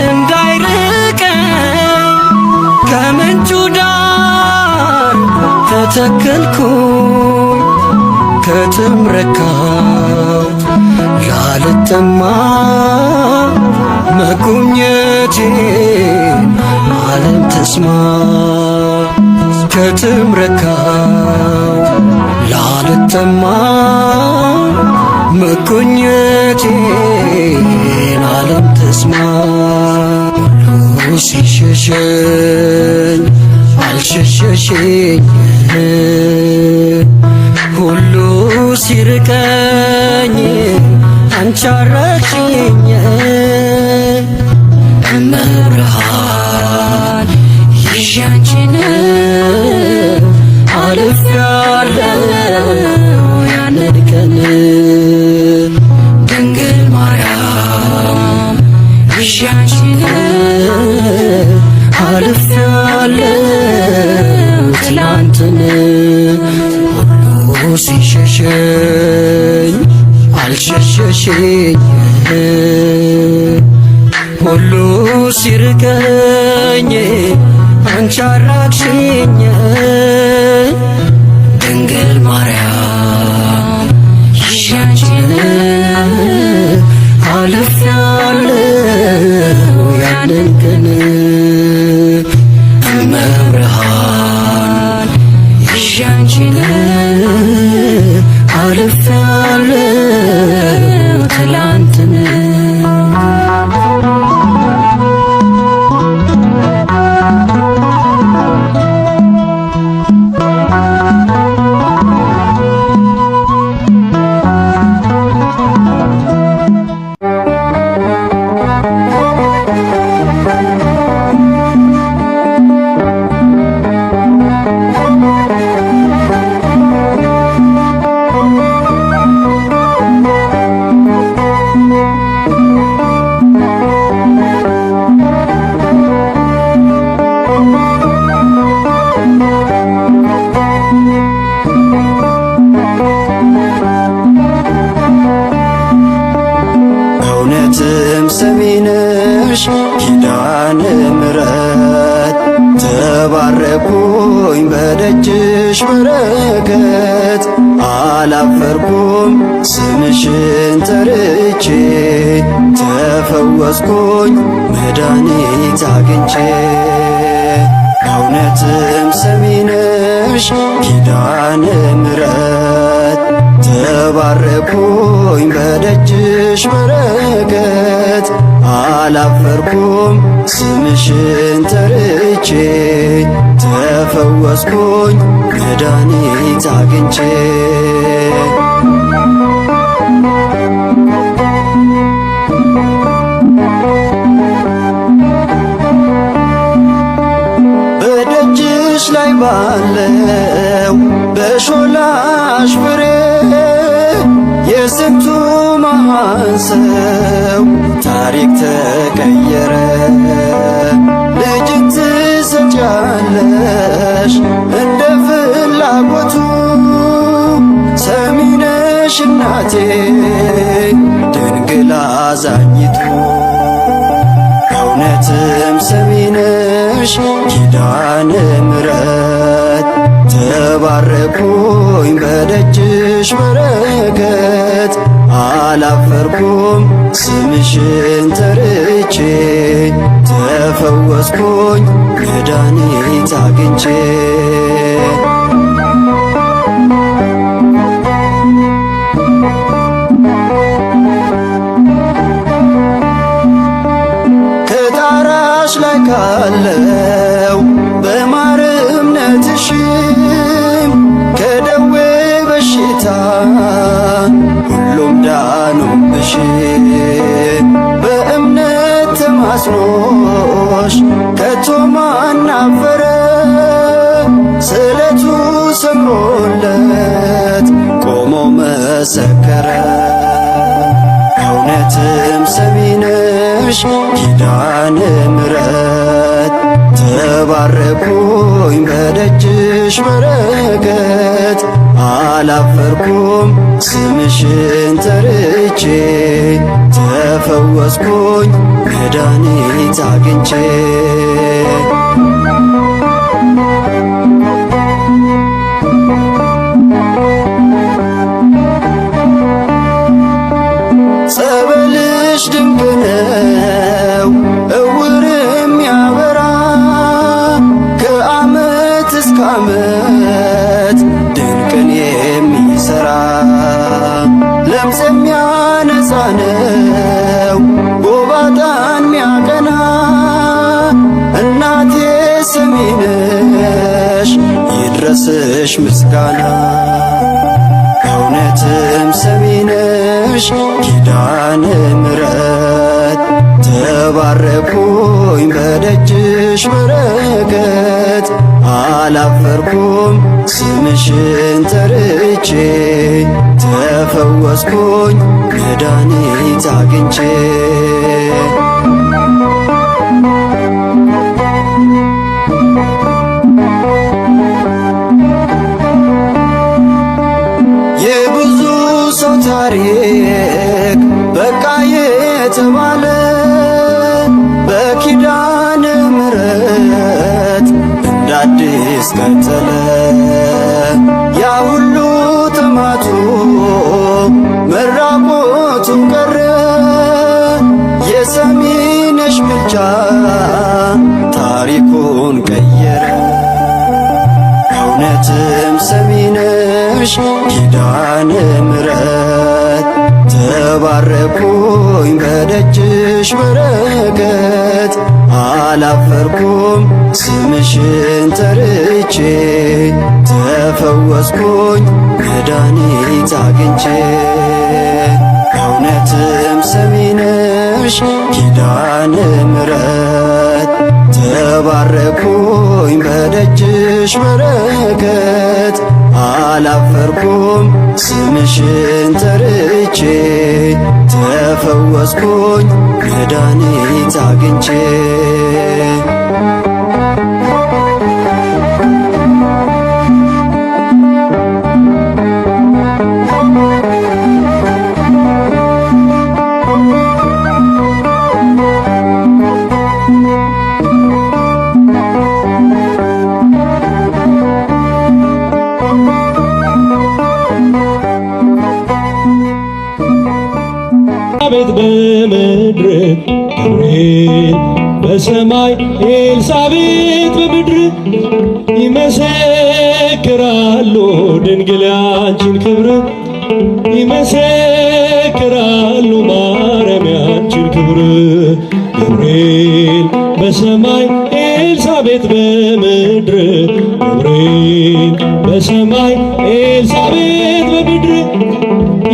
እንዳይርቀኝ ከምንጩ ዳር ተተከልኩኝ ከትምረካው ላልጠማ መጎብኘቴን ዓለም ተስማ ከትምረካው ላልጠማ መጎብኘቴን ዓለም ተስማ ሁሉ ሲሸሸኝ አልሸሸሸኝ ሁሉ ሲርቀኝ አንቺ አረቅሽኝ እመብርሃን ይዤ አንቺን አልፌያለሁ ያንን ቀን ድንግል ማርያም ይዤ አንቺን አልፌያለሁ ትላንትን ሁሉ ሲሸሸኝ አልሸሸሸኝ ሁሉ ሲርቀኝ አንቺ አራቅሽኝ ድንግል ማርያም ይዤ አንቺን አልፌያለሁ ያንን ቀን እመብርሃን ይዤ አንቺን አልፌያለሁ ትላንትን እውነትም ሰሚ ነሽ ኪዳነ ምሕረት ተባረኩኝ በደጅሽ በረከት አላፈርኩም ስምሽን ጠርቼ ተፈወስኩኝ መድኃኒት አግኝቼ እውነትም ሰሚ ነሽ ኪዳነ ምሕረት ተባረኩኝ በደጅሽ በረከት አላፈርኩም ስምሽን ጠርቼ ተፈወስኩኝ መድኃኒት አግኝቼ በደጅሽ ላይ ባለው በሾላሽ ፍሬ የስንቱ መሃን ሰው ታሪክ ተቀየረ። ልጅን ትሰጫለሽ እንደ ፍላጎቱ ሰሚ ነሽ እናቴ ድንግል አዛኝቱ እውነትም ሰሚ ነሽ ኪዳነ ምሕረት ተባረኩኝ በደጅሽ በረከት አላፈርኩም ስምሽን ጠርቼ ተፈወስኩኝ መድኃኒት አግኝቼ ከጣራሽ ላይ ካለው በማር እምነትሽም ከደዌ በሽታ ሁሉም ዳኑብሽ በእምነት ተማጽኖሽ ከቶ ማን አፈረ ስለቱ ሰምሮለት ቆሞ መሰከረ እውነትም ሰሚ ነሽ ነሽ ኪዳነ ምሕረት ተባረኩኝ በደጅሽ በረከት አላፈርኩም ስምሽን ጠርቼ ተፈወስኩኝ መድኃኒት አግኝቼ ጸበልሽ ድንቅ ነው እውርም ያበራ ከዓመት እስከ ዓመት ድንቅን የሚሠራ ለምጽ የሚያነጻ ነው ጎባጣን ሚያቀና እናቴ ስሚ ነሽ ይድረስሽ ምስጋና እውነትም ሰሚ ነሽ ኪዳነ ምሕረት ተባረኩኝ በደጅሽ በረከት አላፈርኩም ስምሽን ጠርቼ ተፈወስኩኝ መድኃኒት አግኝቼ የብዙ ሰው ታሪክ በቃ የተባለ በኪዳነ ምሕረት እንደ አዲስ ቀጠለ። ያ ሁሉ ጥማቱ መራቆቱ ቀረ። የሰሚነሽ ምልጃ ታሪኩን ቀየረ። እውነትም ሰሚ ነሽ ኪዳነ ምሕረት ተባረኩኝ በደጅሽ በረከት አላፈርኩም ስምሽን ጠርቼ ተፈወስኩኝ መድኃኒት አግኝቼ እውነትም ሰሚ ነሽ ኪዳነ ምሕረት ተባረኩኝ በደጅሽ በረከት አላፈርኩም ስምሽን ጠርቼ ተፈወስኩኝ መድኃኒት አግኝቼ ቤት በምድር ገብርኤል በሰማይ ኤልሳቤጥ በምድር ይመሰክራሉ ድንግል ያንቺን ክብር ይመሰክራሉ ማርያም ያንቺን ክብር ገብርኤል በሰማይ ኤልሳቤጥ በምድር ገብርኤል በሰማይ ኤልሳቤጥ በምድር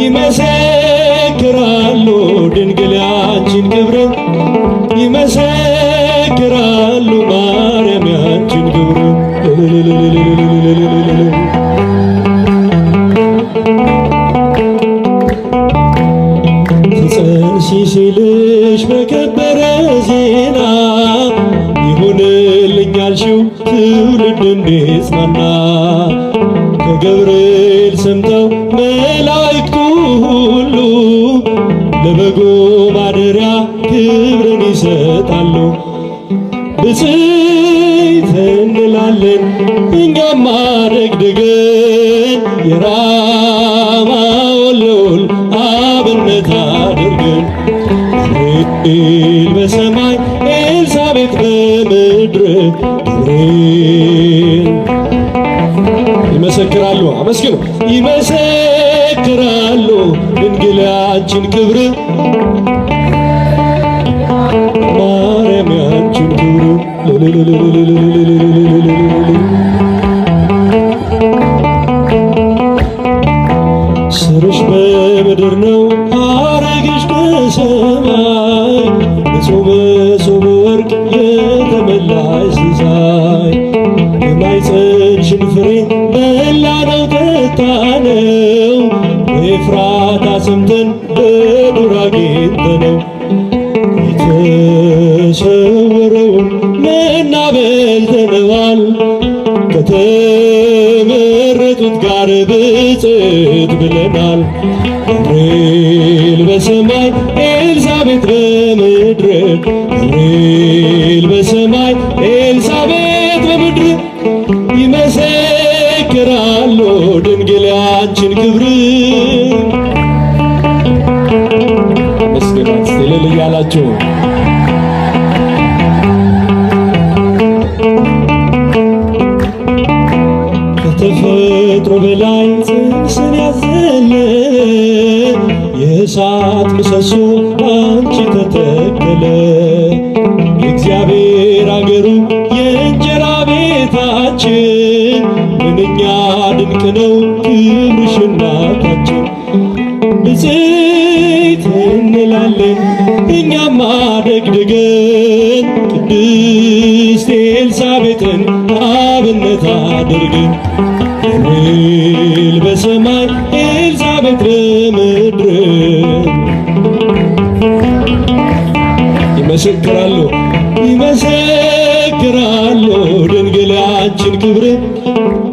ይመሰክራሉ ድንግል ያንቺን ክብር ይመሰክራሉ ማርያም ያንቺን ክብር ትጸንሺ ሲልሽ በከበረ ዜና ይሁንልኝ ያልሽው ትውልድ እንዲጽናና ከገብርኤል ሰምተው መላእክቱ ሁሉ ለበጉ ማደሪያ ክብርን ይሰጣሉ። ብፅዕት እንላለን እኛም አደግድገን የራማውን ልዑል አብነት አድርገን ገብርኤል በሰማይ ኤልሳቤጥ በምድር ገብርኤል ይመሰክራሉ። አመስግኑ። ይመሰክራሉ ድንግል ያንቺን ክብር ማርያም ያንቺን ክብር ስርሽ በምድር ነው ሐረግሽ ከሰማይ ንጹሕ መሶበ ወርቅ የተመላሽ ሲሳይ የማኅፀንሽን ፍሬ በላነው ጠጣነው በኤፍራታ ሰምተን በዱር አግኝተነው ገብርኤል በሰማይ ኤልሳቤጥ በምድር ይመሰክራሉ ድንግል ያንቺን ክብር። መስገናት እልል እያላችሁ ከተፈጥሮ በላይ ጽንስን ያዘለ የእሳት ምሰሶ አንቺ ተተከለ። የእግዚአብሔር አገሩ የእንጀራ ቤታችን ምንኛ ድንቅ ነው ክብርሽ እናታችን። ንጽሕት እንላለን እኛም አደግድገን ቅድስት ኤልሳቤጥን አብነት አድርገን ገብርኤል በሰማይ ኤልሳቤጥ በምድር ይመሰክራሉ ይመሰክራሉ ድንግል ያንቺን ክብር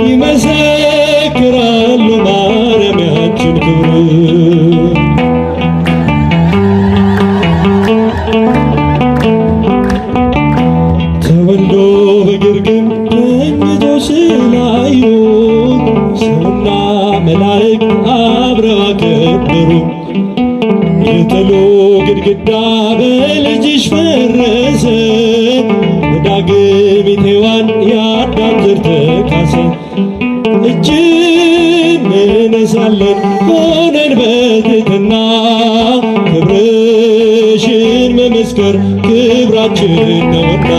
ይመሰክራሉ ማርያም ያንቺን ክብር። ተወልዶ በግርግም ተኝቶ ስላዩት ሰውና መላእክት አብረው አከበሩ። የጥሉ ግድግዳ በልጅሽ ፈረሰ በዳግሚት ሔዋን የአዳም ዘር ተካሰ። እጅን እንነሳለን ሆነን በትሕትና ክብርሽን መመስከር ክብራችን ነውና።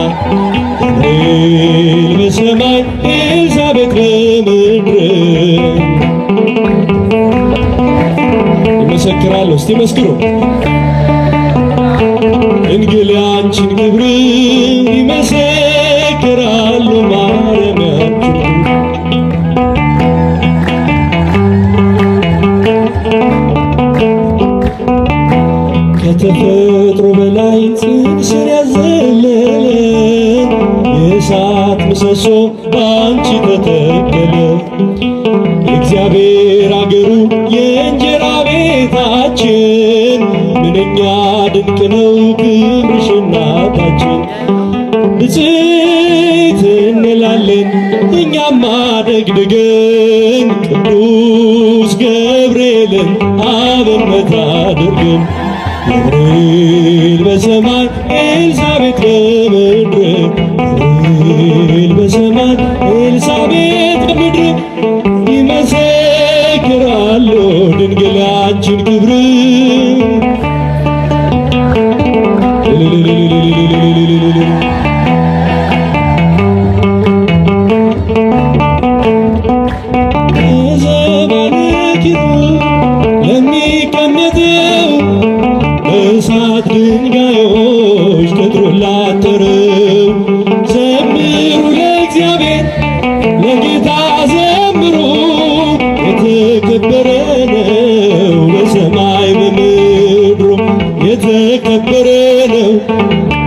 ገብርኤል በሰማይ ኤልሳቤጥ በምድር ይመሰክራሉ። እስቲ መስክሩ ድንግል ያንቺን ክብር ይመሰክራሉ ማርያም ያንቺን ከተፈጥሮ በላይ ጽንስን ያዘለ የእሳት ምሰሶ በአንቺ ተተከለ። የእግዚአብሔር አገሩ የእንጀራ ቤታችን ምንኛ ድንቅ ነው ክብርሽ እናታችን። ንጽሕት እንላለን እኛም አደግድገን ቅዱስ ገብርኤልን አብነት አድርገን ገብርኤል በሰማይ ኤልሳቤጥ በምድር ገብርኤል በሰማይ ኤልሳቤጥ በምድር ይመሰክራሉ ድንግል ያንቺን ክብር። በዘባነ ኪሩብ ለሚቀመጠው በእሳት ድንጋዮች ቅጥሩን ላጠረው ዘምሩ ለእግዚአብሔር ለጌታ ዘምሩ። የተከበረ ነው በሰማይ በምድሩ የተከበረ ነው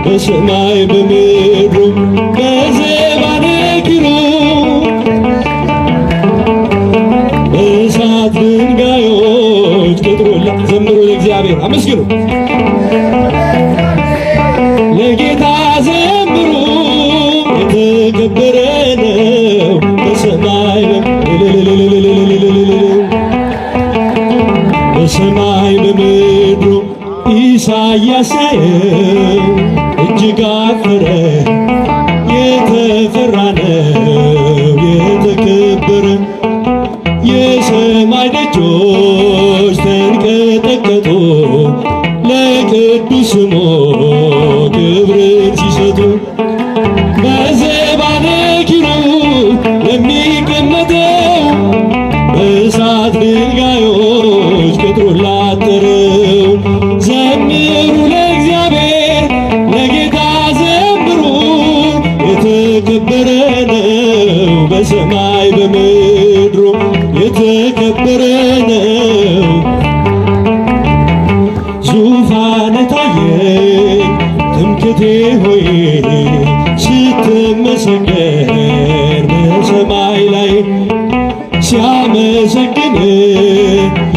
በሰማይ በምድሩ። በዘባነ ኪሩብ በእሳት ድንጋዮች ቅጥሩን ዘምሩ ለእግዚአብሔር አመስግኑ ለጌታ ዘምሩ። የተከበረ ነው በሰማይ በሰማይ በምድሩ። ኢሳይያስ ሲያየው እጅግ አፈረ የተፈራ ነው የተከበረ። የሰማይ ደጆች ተንቀጠቀጡ ለቅዱስ ስሙ ክብርን ሲሰጡ። በዘባነ ኪሩብ ለሚቀመጠው በእሳት ድንጋዮች ቅጥሩን ላጠረው ዘምሩ ለእግዚአብሔር ለጌታ ዘምሩ። የተከበረ ነው በሰማይ በምድሩ የተከበረ ነው። ዙፋን ታየኝ ትምክህቴ ሆይ ስትመሰገን በሰማይ ላይ ሲያመሰግን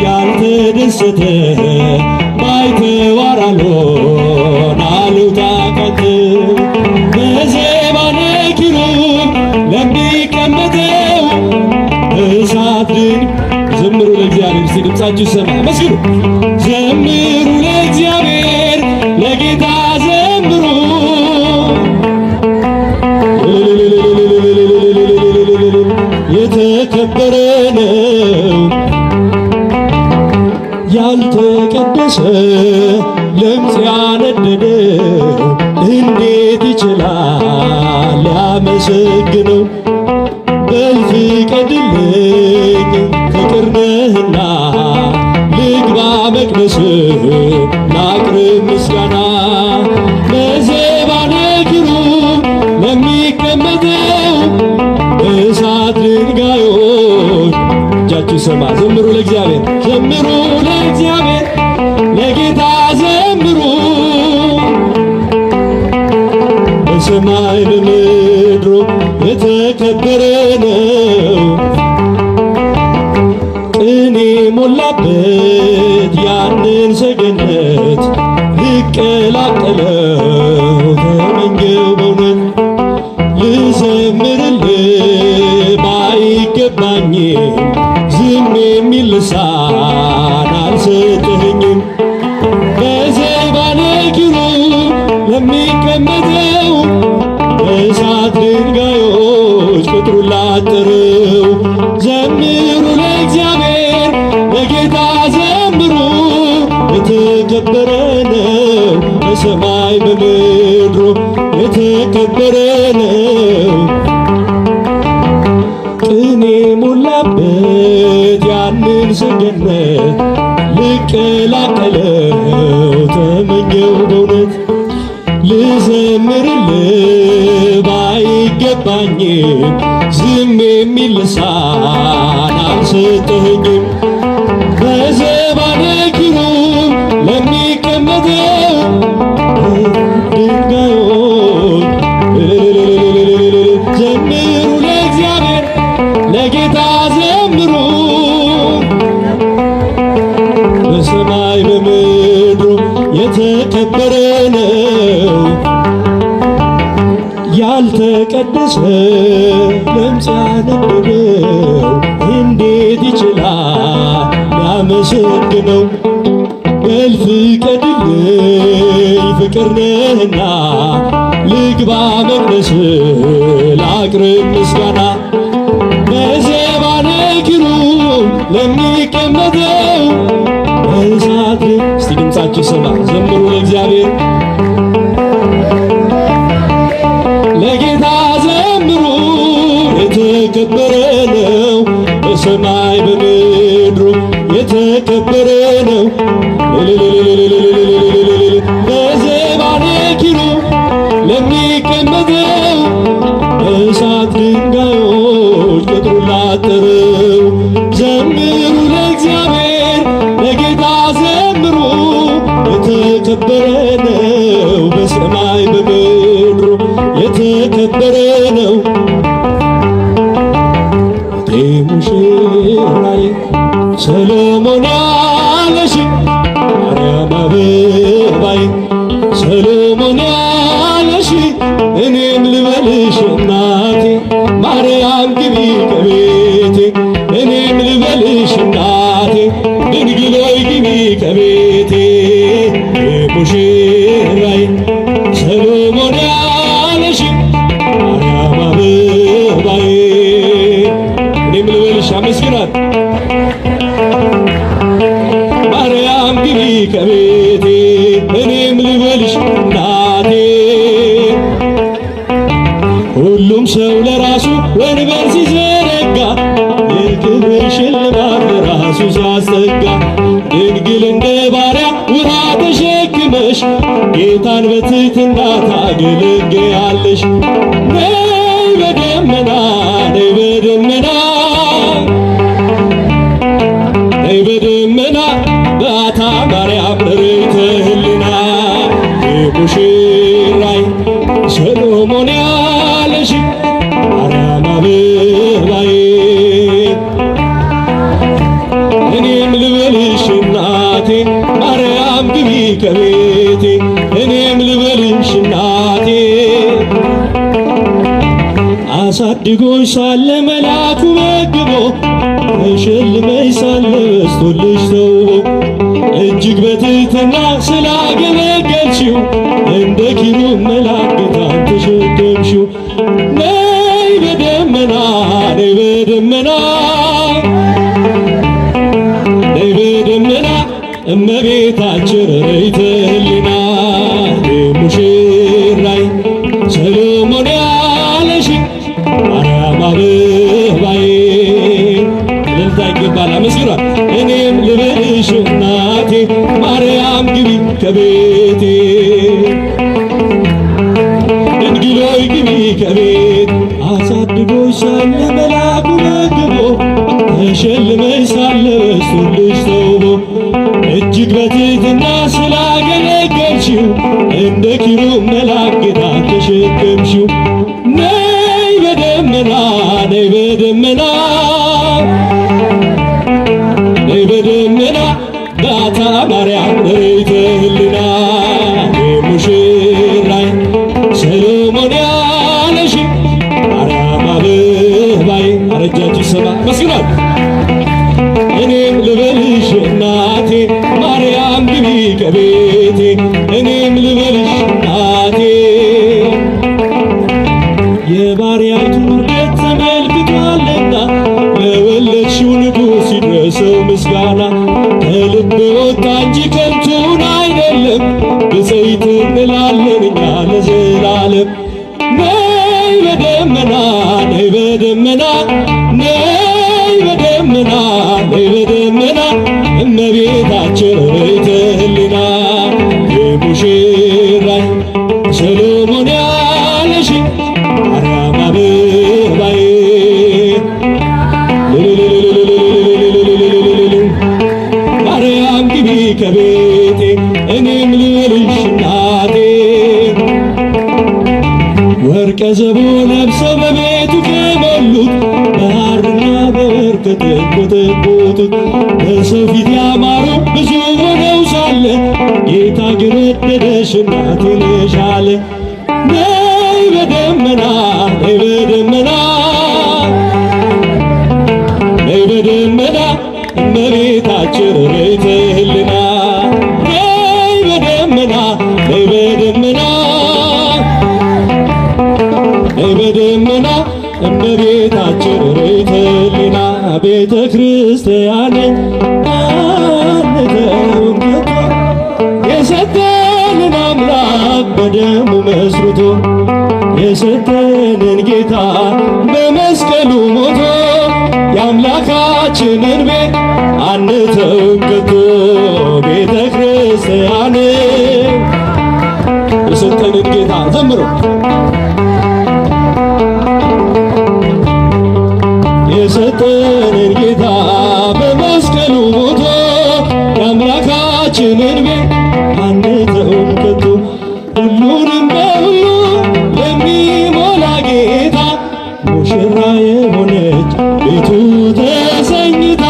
ያልተደሰተ ባይተዋር አልሆን አሉታ ካንተ በዘባነ ኪሩብ ለሚቀመጠው እሳት ድንቅ ዘምሩ ለእግዚአብሔር። እስቲ ድምፃችሁ ይሰማ፣ መስግኑ። ዘምሩ ለእግዚአብሔር ለጌታ ዘምሩ፣ የተከበረ ነው ያልተቀደሰ ለምጽ ያነደደው እንዴት ይችላል ሊያመሰግነው? በል ፍቀድልኝ ፍቅር ነህና ልግባ መቅደስህ ላቅርብ ምስጋና። በዘባነ ኪሩብ ለሚቀመጠው እሳት ድንጋዮች እጃችሁ ይሰማ። ዘምሩ ለእግዚአብሔር፣ ዘምሩ ለእግዚአብሔር ለጌታ ዘምሩ። በሰማይ በምድሩ የተከበረ ነው። ቅኔ ሞላበት ያንን ሰገነት ልቀላቀለው ተመኘው በእውነት። ልዘምርልህ ባይገባኝም ዝም የሚል ልሳን አልሰጠኸኝም። በዘባነ ኪሩብ ለሚቀመጠው እሳት ድንጋዮች ቅጥሩን ላጠረው። ዘምሩ ለእግዚአብሔር ለጌታ ዘምሩ፣ የተከበረ ነው በሰማይ በምድሩ የተከበረ ነው። ቅኔ ሞላበት ያንን ሰገነት ልቀላቀለው ተመኘው በእውነት። ልዘምርልህ ባይገባኝም ዝም የሚል ልሳን አልሰጠኸኝም። በዘባነ ኪሩብ ለሚቀመጠው ድንጋዮች ዘምሩ ለእግዚአብሔር ለጌታ ዘምሩ። በሰማይ በምድሩ የተከበረ ነው ያልተቀደሰ ለምጽ ያነደደው እንዴት ይችላል ሊያመሰግነው? በል ፍቀድልኝ ፍቅር ነህና ልግባ መቅደስህ ላቅርብ ምስጋና። በዘባነ ኪሩብ ለሚቀመጠው እሳት እስቲ ድምፃችሁ ይሰማ። ዘምሩ ለእግዚአብሔር ለጌታ ዘምሩ፣ የተከበረ ነው በሰማይ በምድሩ የተከበረ ነው። በዘባነ ኪሩብ ለሚቀመጠው እሳት ድንጋዮች ቅጥሩን ላጠረው። ዘምሩ ለእግዚአብሔር ለጌታ ዘምሩ፣ የተከበረ ነው በሰማይ በምድሩ የተከበረ ነው። ሙሽራዬ ሰሎሞን ያለሽ ማርያም አበባዬ ሰሎሞን ያለሽ እኔም ልበልሽ እናቴ ማርያም ግቢ ከቤቴ እኔም ልበልሽ እናቴ ድንግሎይ ግቢ ከቤቴ ሙሽራዬ ሰሎሞን ያለሽ ማርያም አበባዬ እኔም ልበልሽ አመስግናት ማርያም ግቢ ከቤቴ እኔም ልበልሽ እናቴ። ሁሉም ሰው ለራሱ ወንበር ሲዘረጋ የክብር ሽልማት ለራሱ ሲያስጠጋ ድንግል እንደ ባሪያ ውሃ ተሸክመሽ ጌታን በትሕትና ታገለግያለሽ። ነይ በደመና ነይ በደመና ነይ በደመና በዓታ ማርያም ርይተ ህሊና ሙሽራይ ሰሎሞን ያለሽ ማርያም አበባዬ እኔም ልበልሽ እናቴ ማርያም ግቢ ከቤቴ እኔም ልበልሽ እናቴ አሳድጎሽ ሳለ መልአኩ መግቦ ተሸልመሽ ሳለ በስቶልሽ ተውቦ እጅግ በትሕትና ስላገለገልሽው እንደ ኪሩብ መልአክ ጌታን ተሸከምሽው። ነይ በደመና ነይ በደመና ነይ በደመና እመቤታችን ርይተ ህሊና ሙሽራይ ሰሎሞን ያለሽ ማርያም አበባዬ እልልታ ይገባል። አመስግኗል። እኔም ልበልሽ እናቴ ማርያም ግቢ ከቤቴ ድንግሎይ ግቢ ከቤት አሳድጎሽ ሳለ መልአኩ መግቦ ተሸልመሽ ሳለ በስቶልሽ ተውቦ እጅግ በትሕትና ስላገለገልሽው እንደ ኪሩብ መልአክ ጌታን ተሸከምሽው። ነይ በደመና ነይ በደመና ነይ በደመና ባታ ማርያም ርይተ ህሊና ሙሽራይ ሰሎሞን ያለሽ ማርያም አበባዬ አረጃችሁ ይሰማ መስግናል። እኔም ልበልሽ እናቴ ማርያም ግቢ ከቤቴ እኔም ልበልሽ እናቴ የባሪያይቱን ውርደት ተመልክቷልና ለወለድሽው ንጉሥ ይድረሰው ምስጋና ከልብ ወጣ እንጂ ከንቱን አይደለም ብፅዕት እንላለን እኛ ለዘላለም። ነይ በደመና ነይ በደመና ነይ በደመና ነይ በደመና እመቤታችን ርይተ ህሊና የሙሽራይ ሰሎሞን ያለሽ ማርያም አበባዬ ማርያም ግቢ ከቤቴ እኔም ልበልሽ እናቴ ወርቀ ዘቦ ለብሰው በቤቱ ከሞሉት በሐርና በወርቅ ከተንቆጠቆጡት በሰው ፊት ያማሩ ብዙ ሆነው ሳለ ጌታ ግን ወደደሽ እናቴ ነሽ አለ። ነይ በደመና ነይ በደመና ነይ በደመና እመቤታችን ርይተ ህሊና ነይ በደመና ነይ በደመና ነይ በደመና እመቤታችን ርይተ ህሊና ቤተ ክርስቲያንን አንተውም ከቶ የሰጠንን አምላክ በደሙ መስርቶ የሰጠንን ጌታ በመስቀሉ ሞቶ የአምላካችንን ቤት አንተውም ከቶ ቤተ ክርስቲያንን የሰጠንን ጌታ ዘምሮ የሰጠንን ጌታ በመስቀሉ ሞቶ የአምላካችንን ቤት አንተውም ከቶ ሁሉንም በሁሉ የሚሞላ ጌታ ሙሽራ የሆነች ቤቱ ተሰኝታ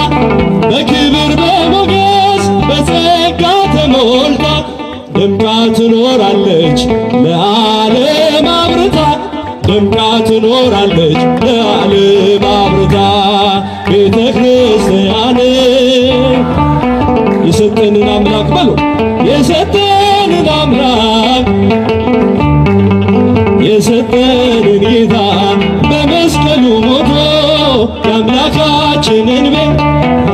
በክብር በሞገስ በጸጋ ተሞልታ ደምቃ ትኖራለች ለዓለም አብርታ ደምቃ ትኖራለች ለዓለም አብርታ ቤተ ክርስቲያን የሰጠንን አምላክ በሉ የሰጠንን አምላክ የሰጠንን ጌታ በመስቀሉ ሞቶ የአምላካችንን ቤት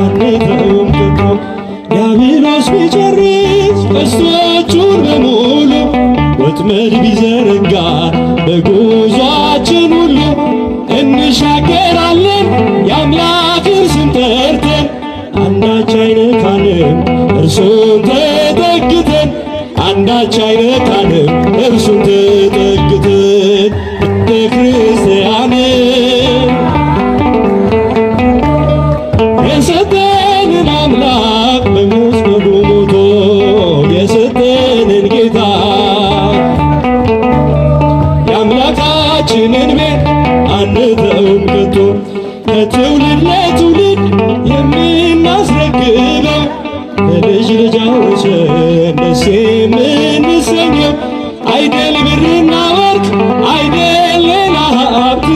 አንተውም ከቶ ዲያብሎስ ቢጨርስ ቀስቶቹን በሙሉ ወጥመድ ቢዘረጋ በጉዟችን ሁሉ እንሻገራለን የአምላክን ስም ጠርተን አንዳች አይነካንም እርሱን ተጠግተን አንዳች አይነካንም እርሱን ተጠግተን ቤተ ክርስቲያን የሰጠንን አምላክ በመስቀሉ ሞቶ የሰጠንን ጌታ የአምላካችንን ቤት አንተውም ከቶ ከትውልድ ለትውልድ የምናስረክበው ለልጅ ልጅ አውርሰን ደስ የምንሰኘው አይደል ብርና ወርቅ አይደል ሌላ ሀብት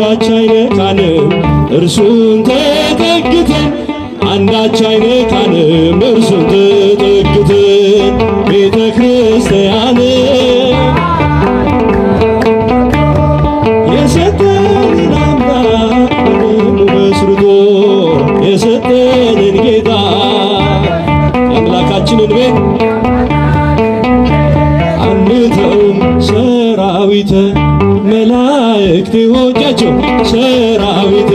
አንዳች አይነካንም እርሱን ተጠግተን አንዳች አይነካንም እርሱን ተጠግተን ቤተ ክርስቲያን የሰጠንን አምላክ በደሙ መስርቶ የሰጠንን ጌታ የአምላካችንን ቤት አንተውም ሰራዊተ መላእክት ሆጃቸው ሰራዊተ